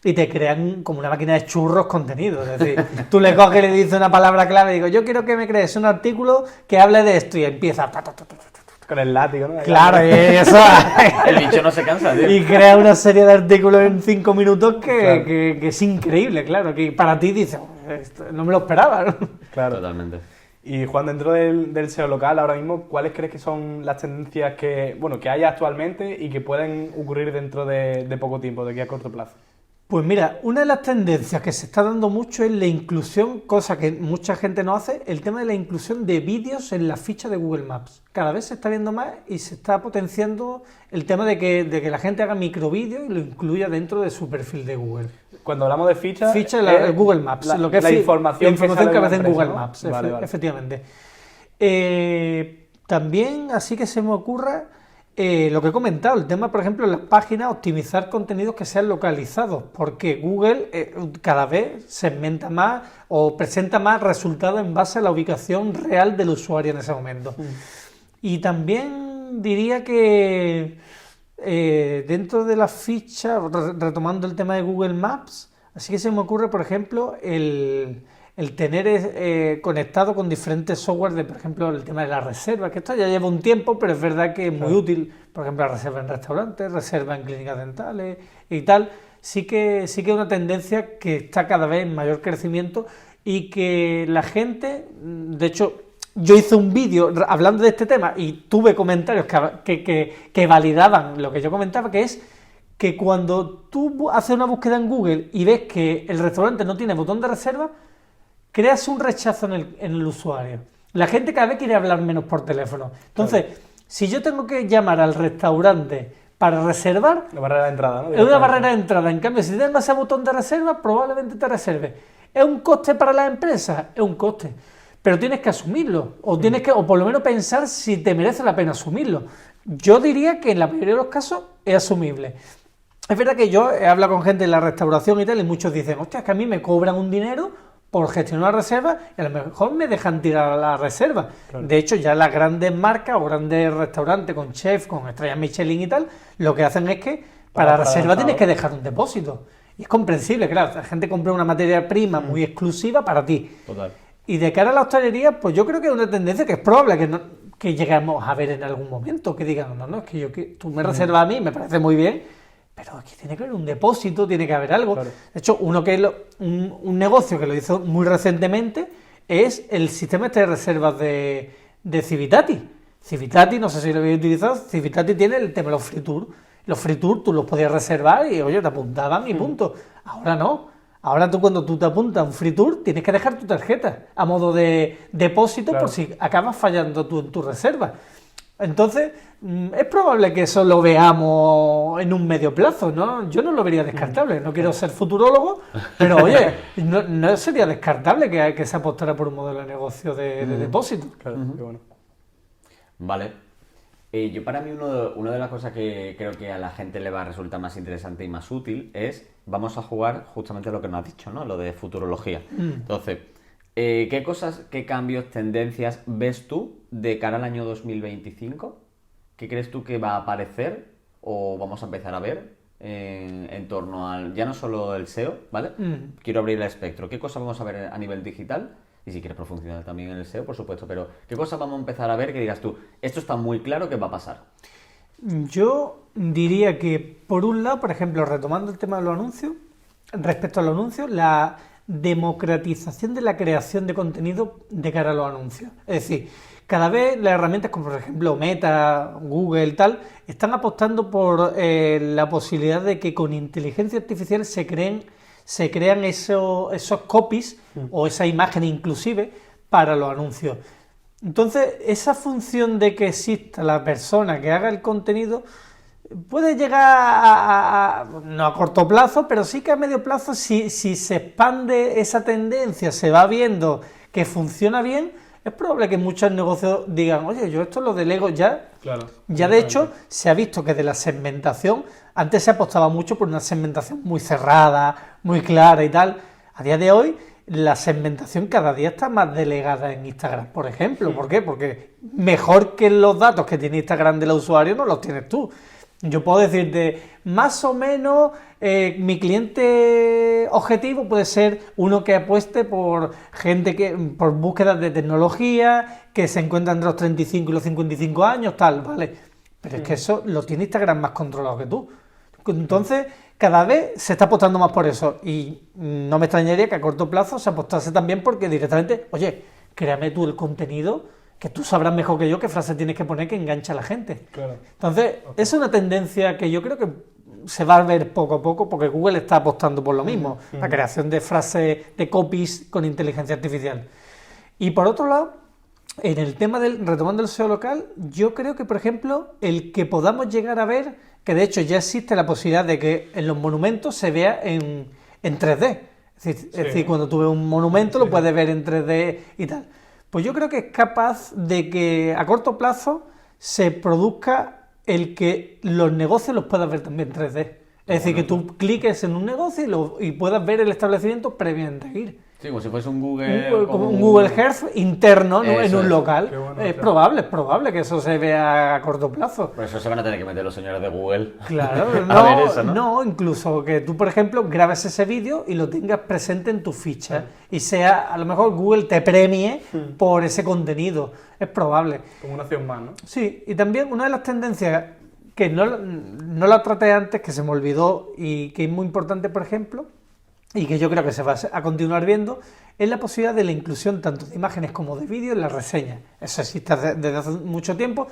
y te crean como una máquina de churros contenidos. Es decir, tú le coges y le dices una palabra clave y digo, yo quiero que me crees un artículo que hable de esto, y empieza con el látigo, ¿no? Claro, y eso. El bicho no se cansa, tío. Y crea una serie de artículos en 5 minutos que es increíble, claro. Que para ti dices, no me lo esperaba, ¿no? Claro. Totalmente. Y Juan, dentro del SEO local ahora mismo, ¿cuáles crees que son las tendencias que hay actualmente y que pueden ocurrir dentro de poco tiempo, de aquí a corto plazo? Pues mira, una de las tendencias que se está dando mucho es la inclusión, cosa que mucha gente no hace, el tema de la inclusión de vídeos en la ficha de Google Maps. Cada vez se está viendo más y se está potenciando el tema de que la gente haga microvídeos y lo incluya dentro de su perfil de Google. Cuando hablamos de ficha de Google Maps, lo que es la información que aparece en Google ¿no? Maps, Vale. efectivamente. También, así que se me ocurra, lo que he comentado, el tema, por ejemplo, en las páginas, optimizar contenidos que sean localizados, porque Google cada vez segmenta más o presenta más resultados en base a la ubicación real del usuario en ese momento. Y también diría que dentro de la ficha, retomando el tema de Google Maps, así que se me ocurre, por ejemplo, el tener conectado con diferentes software de, por ejemplo, el tema de la reserva, que esto ya lleva un tiempo, pero es verdad que es muy útil, por ejemplo, la reserva en restaurantes, reserva en clínicas dentales y tal. Sí que es una tendencia que está cada vez en mayor crecimiento y que la gente, de hecho, yo hice un vídeo hablando de este tema y tuve comentarios que validaban lo que yo comentaba, que es que cuando tú haces una búsqueda en Google y ves que el restaurante no tiene botón de reserva, creas un rechazo en el usuario. La gente cada vez quiere hablar menos por teléfono. Entonces, si yo tengo que llamar al restaurante para reservar, la barrera de entrada, ¿no? Es una barrera de entrada. En cambio, si tengo ese botón de reserva, probablemente te reserve. ¿Es un coste para la empresa? Es un coste. Pero tienes que asumirlo. O por lo menos pensar si te merece la pena asumirlo. Yo diría que en la mayoría de los casos es asumible. Es verdad que yo he hablado con gente en la restauración y tal, y muchos dicen, hostia, es que a mí me cobran un dinero por gestionar una reserva y a lo mejor me dejan tirar la reserva. Claro. De hecho, ya las grandes marcas o grandes restaurantes con chef, con estrellas Michelin y tal, lo que hacen es que para la reserva tienes que dejar un depósito. Y es comprensible, claro, la gente compra una materia prima muy exclusiva para ti. Total. Y de cara a la hostelería, pues yo creo que es una tendencia que es probable que lleguemos a ver en algún momento, que digan, no, es que tú me reservas a mí, me parece muy bien, pero aquí tiene que haber un depósito, tiene que haber algo. Claro. De hecho, un negocio que lo hizo muy recientemente es el sistema de reservas de Civitati. Civitati, no sé si lo habéis utilizado, Civitati tiene el tema de los free tours. Los free tours tú los podías reservar y, oye, te apuntaban y punto. Ahora no. Ahora cuando tú te apuntas a un free tour, tienes que dejar tu tarjeta a modo de depósito por si acabas fallando tú en tu reserva. Entonces, es probable que eso lo veamos en un medio plazo, ¿no? Yo no lo vería descartable. No quiero ser futurólogo, pero, oye, no sería descartable que se apostara por un modelo de negocio de depósito. Claro, qué bueno. Vale. Yo para mí una de las cosas que creo que a la gente le va a resultar más interesante y más útil es, vamos a jugar justamente lo que nos has dicho, ¿no? Lo de futurología. Entonces, ¿qué cosas, qué cambios, tendencias ves tú de cara al año 2025? ¿Qué crees tú que va a aparecer o vamos a empezar a ver en torno al, ya no solo el SEO, ¿vale? Quiero abrir el espectro. ¿Qué cosas vamos a ver a nivel digital? Y si quieres profundizar también en el SEO, por supuesto, pero ¿qué cosas vamos a empezar a ver que digas tú, esto está muy claro que va a pasar? Yo diría que, por un lado, por ejemplo, retomando el tema de los anuncios, respecto a los anuncios, la democratización de la creación de contenido de cara a los anuncios. Es decir, cada vez las herramientas como, por ejemplo, Meta, Google, tal, están apostando por la posibilidad de que con inteligencia artificial se crean esos copies o esa imagen inclusive para los anuncios. Entonces, esa función de que exista la persona que haga el contenido puede llegar no a corto plazo, pero sí que a medio plazo, si se expande esa tendencia, se va viendo que funciona bien, es probable que muchos negocios digan, oye, yo esto lo delego ya. Claro. Ya de hecho, se ha visto que de la segmentación, antes se apostaba mucho por una segmentación muy cerrada, muy clara y tal. A día de hoy, la segmentación cada día está más delegada en Instagram, por ejemplo. ¿Por qué? Porque mejor que los datos que tiene Instagram del usuario no los tienes tú. Yo puedo decirte, más o menos, mi cliente objetivo puede ser uno que apueste por por búsquedas de tecnología, que se encuentra entre los 35 y los 55 años, tal, ¿vale? Pero es que eso lo tiene Instagram más controlado que tú. Entonces, cada vez se está apostando más por eso. Y no me extrañaría que a corto plazo se apostase también porque directamente, oye, créame tú el contenido, que tú sabrás mejor que yo qué frase tienes que poner que engancha a la gente. Claro. Entonces, es una tendencia que yo creo que se va a ver poco a poco porque Google está apostando por lo mismo, la creación de frases, de copies con inteligencia artificial. Y por otro lado, en el tema retomando el SEO local, yo creo que, por ejemplo, el que podamos llegar a ver, que de hecho ya existe la posibilidad de que en los monumentos se vea en 3D. Es decir, cuando tú ves un monumento lo puedes ver en 3D y tal. Pues yo creo que es capaz de que a corto plazo se produzca el que los negocios los puedas ver también en 3D. Es decir, que tú cliques en un negocio y puedas ver el establecimiento previamente ir. Sí, como si fuese un Google... Un Google Earth interno, ¿no? En un local. Bueno, es probable que eso se vea a corto plazo. Por eso se van a tener que meter los señores de Google. Claro, a ver eso, ¿no? No, incluso que tú, por ejemplo, grabes ese vídeo y lo tengas presente en tu ficha y sea, a lo mejor Google te premie por ese contenido. Es probable. Como una opción más, ¿no? Sí, y también una de las tendencias que no la traté antes, que se me olvidó y que es muy importante, por ejemplo, y que yo creo que se va a continuar viendo, es la posibilidad de la inclusión tanto de imágenes como de vídeos en las reseñas. Eso existe desde hace mucho tiempo,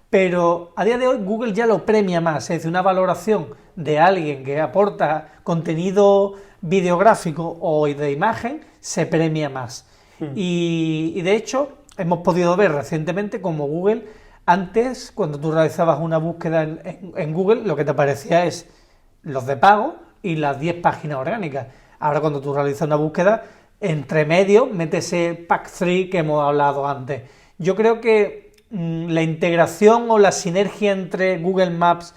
pero a día de hoy Google ya lo premia más, es decir, una valoración de alguien que aporta contenido videográfico o de imagen se premia más. Y de hecho hemos podido ver recientemente como Google, antes cuando tú realizabas una búsqueda en Google, lo que te aparecía es los de pago y las 10 páginas orgánicas. Ahora cuando tú realizas una búsqueda, entre medio mete ese pack 3 que hemos hablado antes. Yo creo que la integración o la sinergia entre Google Maps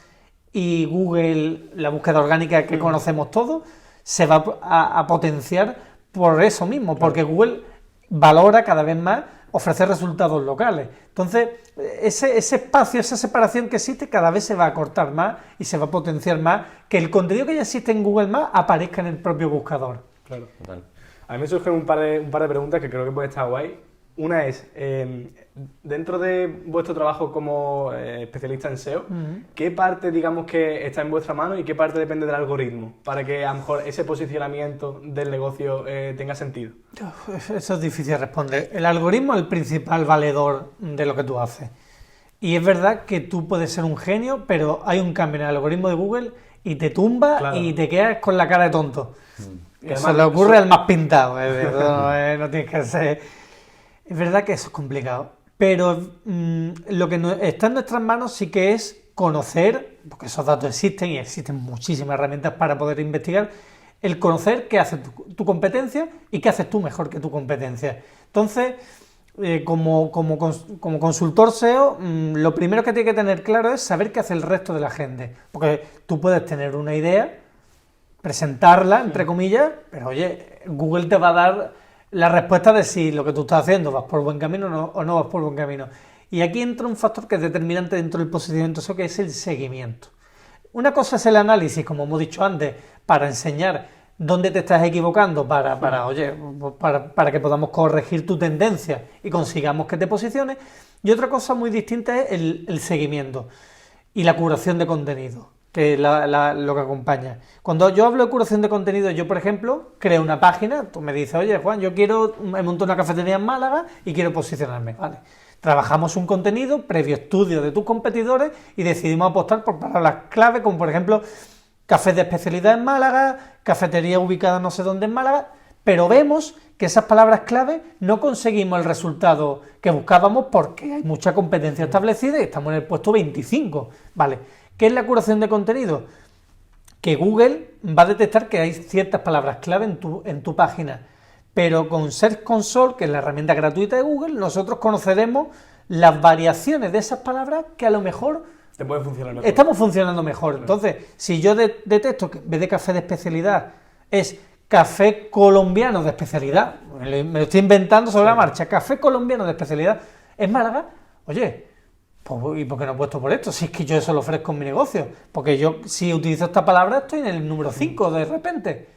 y Google, la búsqueda orgánica que conocemos todos, se va a potenciar por eso mismo, porque Google valora cada vez más ofrecer resultados locales. Entonces, ese espacio, esa separación que existe, cada vez se va a acortar más y se va a potenciar más que el contenido que ya existe en Google Maps aparezca en el propio buscador. Claro. Total. A mí me surgen un par de preguntas que creo que puede estar guay. Una es, dentro de vuestro trabajo como especialista en SEO, ¿qué parte, digamos, que está en vuestra mano y qué parte depende del algoritmo para que a lo mejor ese posicionamiento del negocio tenga sentido? Eso es difícil de responder. El algoritmo es el principal valedor de lo que tú haces. Y es verdad que tú puedes ser un genio, pero hay un cambio en el algoritmo de Google y te tumba Claro. y te quedas con la cara de tonto. Y Eso además, le ocurre al más pintado. No tienes que ser... Es verdad que eso es complicado. Pero lo que está en nuestras manos sí que es conocer, porque esos datos existen y existen muchísimas herramientas para poder investigar, el conocer qué hace tu competencia y qué haces tú mejor que tu competencia. Entonces, como consultor SEO, lo primero que tiene que tener claro es saber qué hace el resto de la gente. Porque tú puedes tener una idea, presentarla, entre comillas, pero oye, Google te va a dar la respuesta de si lo que tú estás haciendo vas por buen camino o no vas por buen camino. Y aquí entra un factor que es determinante dentro del posicionamiento SEO, que es el seguimiento. Una cosa es el análisis, como hemos dicho antes, para enseñar dónde te estás equivocando, para que podamos corregir tu tendencia y consigamos que te posiciones. Y otra cosa muy distinta es el seguimiento y la curación de contenido, que es lo que acompaña. Cuando yo hablo de curación de contenido, yo, por ejemplo, creo una página, tú me dices, oye, Juan, he montado una cafetería en Málaga y quiero posicionarme, ¿vale? Trabajamos un contenido previo estudio de tus competidores y decidimos apostar por palabras clave, como por ejemplo, cafés de especialidad en Málaga, cafetería ubicada no sé dónde en Málaga, pero vemos que esas palabras clave no conseguimos el resultado que buscábamos porque hay mucha competencia establecida y estamos en el puesto 25, ¿vale? ¿Qué es la curación de contenido? Que Google va a detectar que hay ciertas palabras clave en tu página, pero con Search Console, que es la herramienta gratuita de Google, nosotros conoceremos las variaciones de esas palabras que a lo mejor te puede funcionar mejor. Estamos funcionando mejor. Entonces, si yo detecto que en vez de café de especialidad es café colombiano de especialidad, me lo estoy inventando sobre la marcha, café colombiano de especialidad en Málaga, oye, pues, ¿y por qué no he puesto por esto? Si es que yo eso lo ofrezco en mi negocio, porque yo si utilizo esta palabra estoy en el número 5 de repente.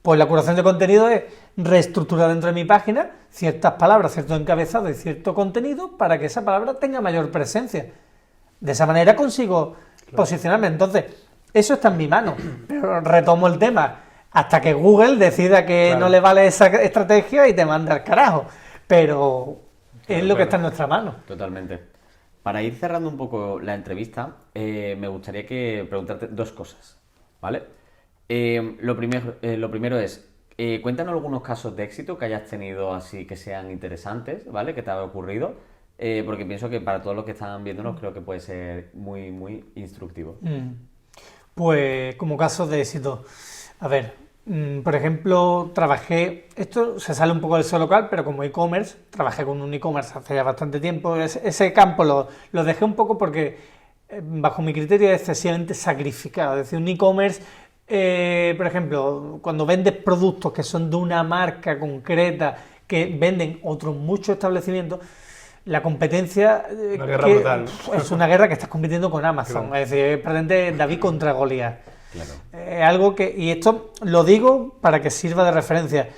Pues la curación de contenido es reestructurar dentro de mi página ciertas palabras, cierto encabezado y cierto contenido para que esa palabra tenga mayor presencia. De esa manera consigo posicionarme. Entonces, eso está en mi mano. Pero retomo el tema. Hasta que Google decida que no le vale esa estrategia y te manda al carajo. Pero es lo que está en nuestra mano. Totalmente. Para ir cerrando un poco la entrevista, me gustaría preguntarte dos cosas, ¿vale? Lo primero es, cuéntanos algunos casos de éxito que hayas tenido así que sean interesantes, ¿vale? Que te haya ocurrido. Porque pienso que para todos los que están viéndonos creo que puede ser muy, muy instructivo. Pues como casos de éxito. A ver, por ejemplo, esto se sale un poco del SEO local, pero como e-commerce, trabajé con un e-commerce hace ya bastante tiempo. Ese campo lo dejé un poco porque, bajo mi criterio, es excesivamente sacrificado. Es decir, un e-commerce, por ejemplo, cuando vendes productos que son de una marca concreta, que venden otros muchos establecimientos, la competencia una guerra brutal. Es una guerra que estás compitiendo con Amazon, claro. Es decir, prácticamente David contra Goliat. Claro. Algo que, y esto lo digo para que sirva de referencia.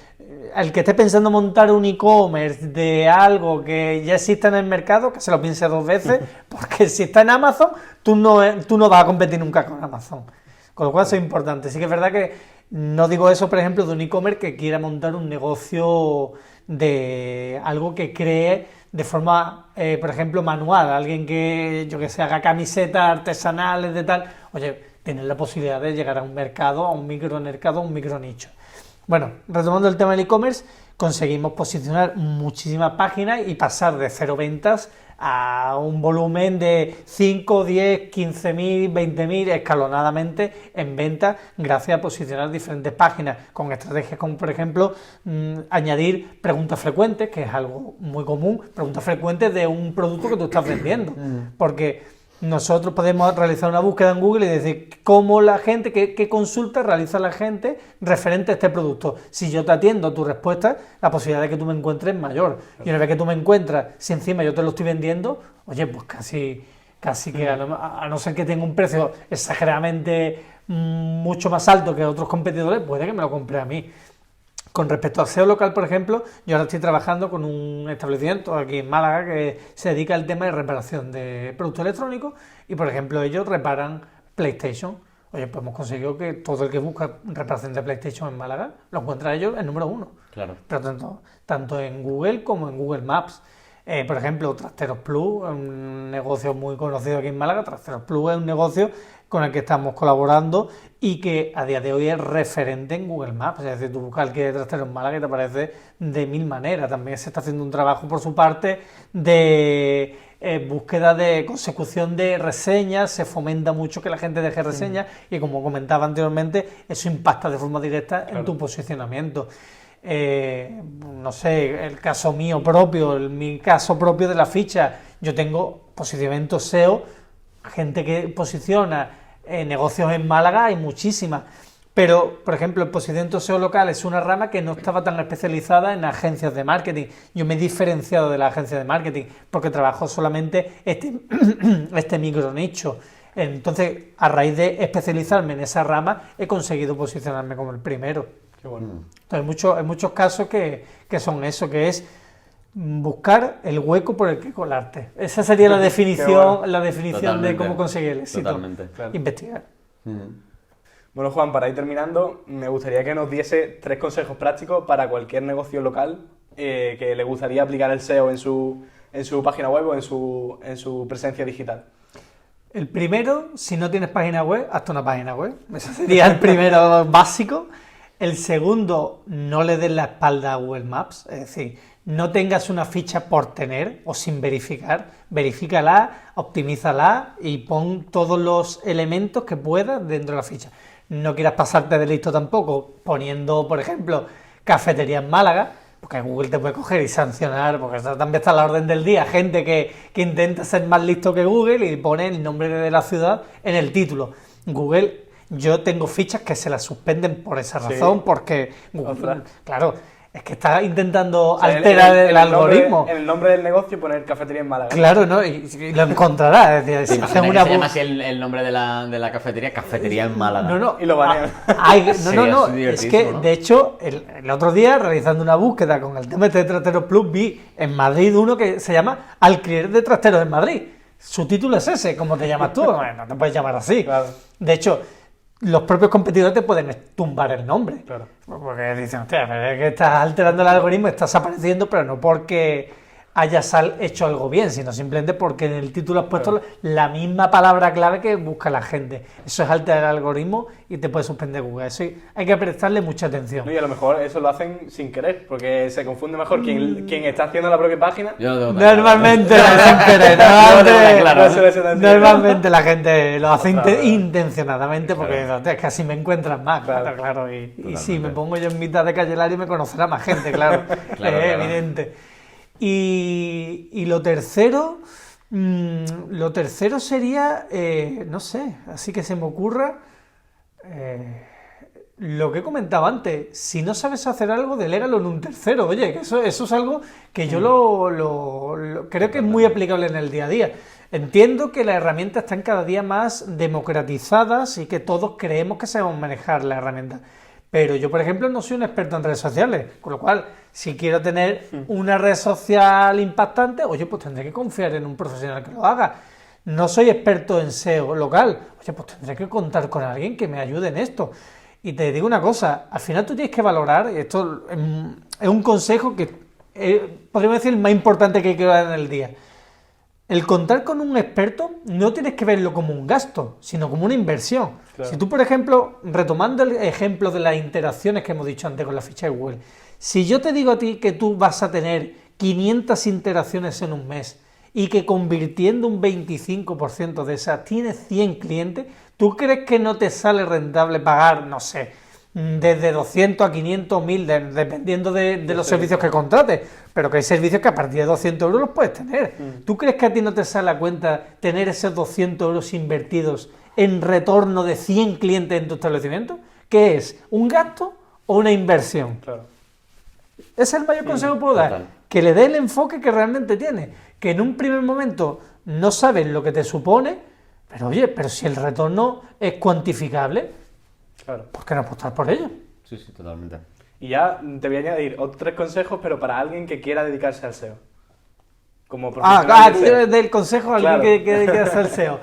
El que esté pensando montar un e-commerce de algo que ya exista en el mercado, que se lo piense dos veces, porque si está en Amazon, tú no vas a competir nunca con Amazon. Con lo cual eso es importante. Sí que es verdad que no digo eso, por ejemplo, de un e-commerce que quiera montar un negocio de algo que cree de forma, por ejemplo, manual. Alguien que, yo que sé, haga camisetas artesanales de tal. Oye, tienes la posibilidad de llegar a un mercado, a un micromercado, a un micronicho. Bueno, retomando el tema del e-commerce, conseguimos posicionar muchísimas páginas y pasar de 0 ventas a un volumen de 5, 10, 15.000, 20.000 escalonadamente en ventas gracias a posicionar diferentes páginas con estrategias como, por ejemplo, añadir preguntas frecuentes, que es algo muy común, preguntas frecuentes de un producto que tú estás vendiendo, porque nosotros podemos realizar una búsqueda en Google y decir cómo la gente, qué consultas realiza la gente referente a este producto. Si yo te atiendo a tu respuesta, la posibilidad de que tú me encuentres es mayor. Y una vez que tú me encuentras, si encima yo te lo estoy vendiendo, oye, pues casi que a no ser que tenga un precio exageradamente mucho más alto que otros competidores, puede que me lo compre a mí. Con respecto al SEO local, por ejemplo, yo ahora estoy trabajando con un establecimiento aquí en Málaga que se dedica al tema de reparación de productos electrónicos y, por ejemplo, ellos reparan PlayStation. Oye, pues hemos conseguido que todo el que busca reparación de PlayStation en Málaga lo encuentra ellos el número 1. Claro. Pero tanto en Google como en Google Maps. Por ejemplo, Trasteros Plus, un negocio muy conocido aquí en Málaga. Trasteros Plus es un negocio con el que estamos colaborando y que a día de hoy es referente en Google Maps. Es decir, tú buscas alquiler de trasteros en Málaga y te aparece de mil maneras. También se está haciendo un trabajo por su parte de búsqueda de consecución de reseñas, se fomenta mucho que la gente deje reseñas y, como comentaba anteriormente, eso impacta de forma directa en tu posicionamiento. No sé, el caso mío propio, mi caso propio de la ficha, yo tengo posicionamiento SEO, gente que posiciona negocios en Málaga, hay muchísimas, pero por ejemplo el posicionamiento SEO local es una rama que no estaba tan especializada en agencias de marketing. Yo me he diferenciado de la agencia de marketing porque trabajo solamente este micro nicho. Entonces, a raíz de especializarme en esa rama, he conseguido posicionarme como el primero. Qué bueno. Entonces, hay muchos casos que son eso, que es buscar el hueco por el que colarte. Esa sería la definición, bueno. la definición Totalmente. de cómo conseguir el éxito. Totalmente. Claro. Investigar. Bueno, Juan, para ir terminando, me gustaría que nos diese 3 consejos prácticos para cualquier negocio local que le gustaría aplicar el SEO en su página web o en su presencia digital. El primero, si no tienes página web, hazte una página web. Ese sería el primero básico. El segundo, no le des la espalda a Google Maps. Es decir, no tengas una ficha por tener o sin verificar. Verifícala, optimízala y pon todos los elementos que puedas dentro de la ficha. No quieras pasarte de listo tampoco poniendo, por ejemplo, cafetería en Málaga, porque Google te puede coger y sancionar, porque eso también está a la orden del día. Gente que intenta ser más listo que Google y pone el nombre de la ciudad en el título. Google, yo tengo fichas que se las suspenden por esa razón, porque Google, claro, es que está intentando O sea, alterar el algoritmo. En el nombre del negocio poner cafetería en Málaga. Claro, ¿no? Y lo encontrarás. Es decir, Sí, si hacen imagina una que se llama así el nombre de la cafetería, Cafetería en Málaga. No. Y lo banean. No. Sería Es divertidísimo, que, ¿no? de hecho, el otro día, realizando una búsqueda con el tema de Trasteros Plus, vi en Madrid uno que se llama Alquiler de Trasteros en Madrid. Su título es ese, ¿cómo te llamas tú? Bueno, no te puedes llamar así. Claro. De hecho, los propios competidores te pueden tumbar el nombre. Claro. Porque dicen, hostia, pero es que estás alterando el algoritmo, estás apareciendo, pero no porque hayas hecho algo bien, sino simplemente porque en el título has puesto la misma palabra clave que busca la gente. Eso es alterar el algoritmo y te puede suspender Google. Eso hay que prestarle mucha atención. No, y a lo mejor eso lo hacen sin querer, porque se confunde mejor quien está haciendo la propia página. Yo lo tengo tan Normalmente, normalmente la gente lo hace intencionadamente porque es que así me encuentran más, claro. Y si me pongo yo en mitad de Calle Lario me conocerá más gente, claro. Claro. Evidente. Y lo tercero sería, no sé, así que se me ocurra, lo que he comentado antes, si no sabes hacer algo, delégalo en un tercero. Oye, que eso es algo que yo creo que es muy aplicable en el día a día. Entiendo que las herramientas están cada día más democratizadas y que todos creemos que sabemos manejar la herramienta. Pero yo, por ejemplo, no soy un experto en redes sociales, con lo cual, si quiero tener una red social impactante, oye, pues tendré que confiar en un profesional que lo haga. No soy experto en SEO local, oye, pues tendré que contar con alguien que me ayude en esto. Y te digo una cosa, al final tú tienes que valorar, y esto es un consejo que podríamos decir el más importante que hay que dar en el día. El contar con un experto no tienes que verlo como un gasto, sino como una inversión. Claro. Si tú, por ejemplo, retomando el ejemplo de las interacciones que hemos dicho antes con la ficha de Google, si yo te digo a ti que tú vas a tener 500 interacciones en un mes y que convirtiendo un 25% de esas tienes 100 clientes, ¿tú crees que no te sale rentable pagar, no sé, desde 200 a 500, 1000, dependiendo de los servicios que contrates? Pero que hay servicios que a partir de 200 euros los puedes tener. ¿Tú crees que a ti no te sale a cuenta tener esos 200 euros invertidos en retorno de 100 clientes en tu establecimiento? ¿Qué es? ¿Un gasto o una inversión? Claro. Ese es el mayor consejo que puedo dar. Total. Que le dé el enfoque que realmente tiene. Que en un primer momento no sabes lo que te supone, pero oye, pero si el retorno es cuantificable, Claro. ¿por qué no apostar por ello? Sí, totalmente. Y ya te voy a añadir otros 3 consejos, pero para alguien que quiera dedicarse al SEO. Como profesional del SEO. Del consejo a alguien Claro. que hace el SEO.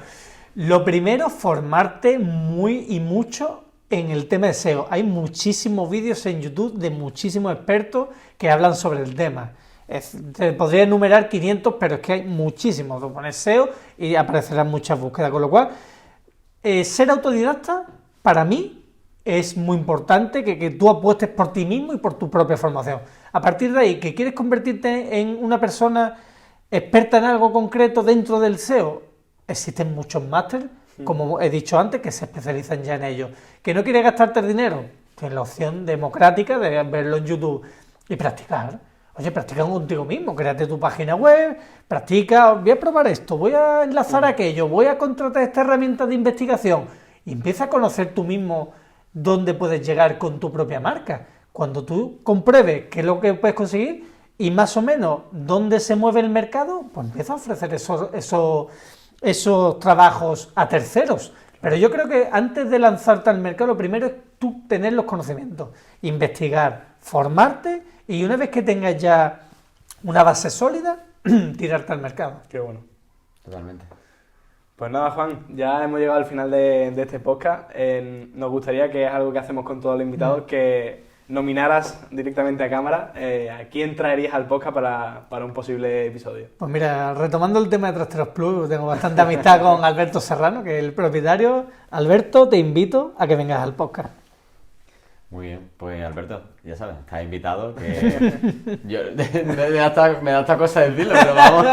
Lo primero, formarte muy y mucho en el tema de SEO. Hay muchísimos vídeos en YouTube de muchísimos expertos que hablan sobre el tema. Te podría enumerar 500, pero es que hay muchísimos. Tú pones SEO y aparecerán muchas búsquedas, con lo cual ser autodidacta para mí es muy importante que tú apuestes por ti mismo y por tu propia formación. A partir de ahí, que quieres convertirte en una persona experta en algo concreto dentro del SEO, existen muchos másteres, como he dicho antes, que se especializan ya en ello. Que no quieres gastarte el dinero, tienes la opción democrática de verlo en YouTube y practicar. Oye, practica contigo mismo, créate tu página web, practica, voy a probar esto, voy a enlazar aquello, voy a contratar esta herramienta de investigación y empieza a conocer tú mismo dónde puedes llegar con tu propia marca. Cuando tú compruebes qué es lo que puedes conseguir y más o menos dónde se mueve el mercado, pues empieza a ofrecer esos trabajos a terceros. Pero yo creo que antes de lanzarte al mercado, lo primero es tú tener los conocimientos, investigar, formarte y una vez que tengas ya una base sólida, tirarte al mercado. Qué bueno. Totalmente. Pues nada, Juan, ya hemos llegado al final de este podcast. Nos gustaría, que es algo que hacemos con todos los invitados, que nominaras directamente a cámara a quién traerías al podcast para un posible episodio. Pues mira, retomando el tema de Trasteros Plus, tengo bastante amistad con Alberto Serrano, que es el propietario. Alberto, te invito a que vengas al podcast. Muy bien, pues Alberto, ya sabes, estás invitado, que me da esta cosa decirlo, pero vamos.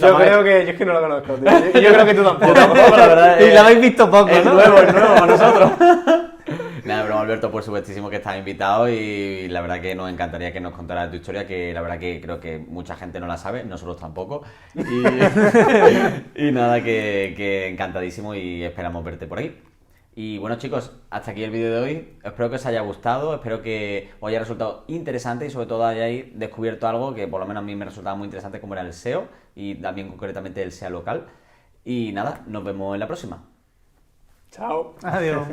Yo es que no lo conozco, tío. Yo creo que tú tampoco. Yo tampoco, la verdad. Y lo habéis visto poco, Es ¿no? nuevo para nosotros. Nada, pero Alberto, por supuestísimo que estás invitado y la verdad que nos encantaría que nos contaras tu historia, que la verdad que creo que mucha gente no la sabe, nosotros tampoco. Y nada, que encantadísimo y esperamos verte por ahí. Y bueno, chicos, hasta aquí el vídeo de hoy. Espero que os haya gustado, espero que os haya resultado interesante y sobre todo hayáis descubierto algo que por lo menos a mí me resultaba muy interesante, como era el SEO y también concretamente el SEO local. Y nada, nos vemos en la próxima. Chao. Adiós.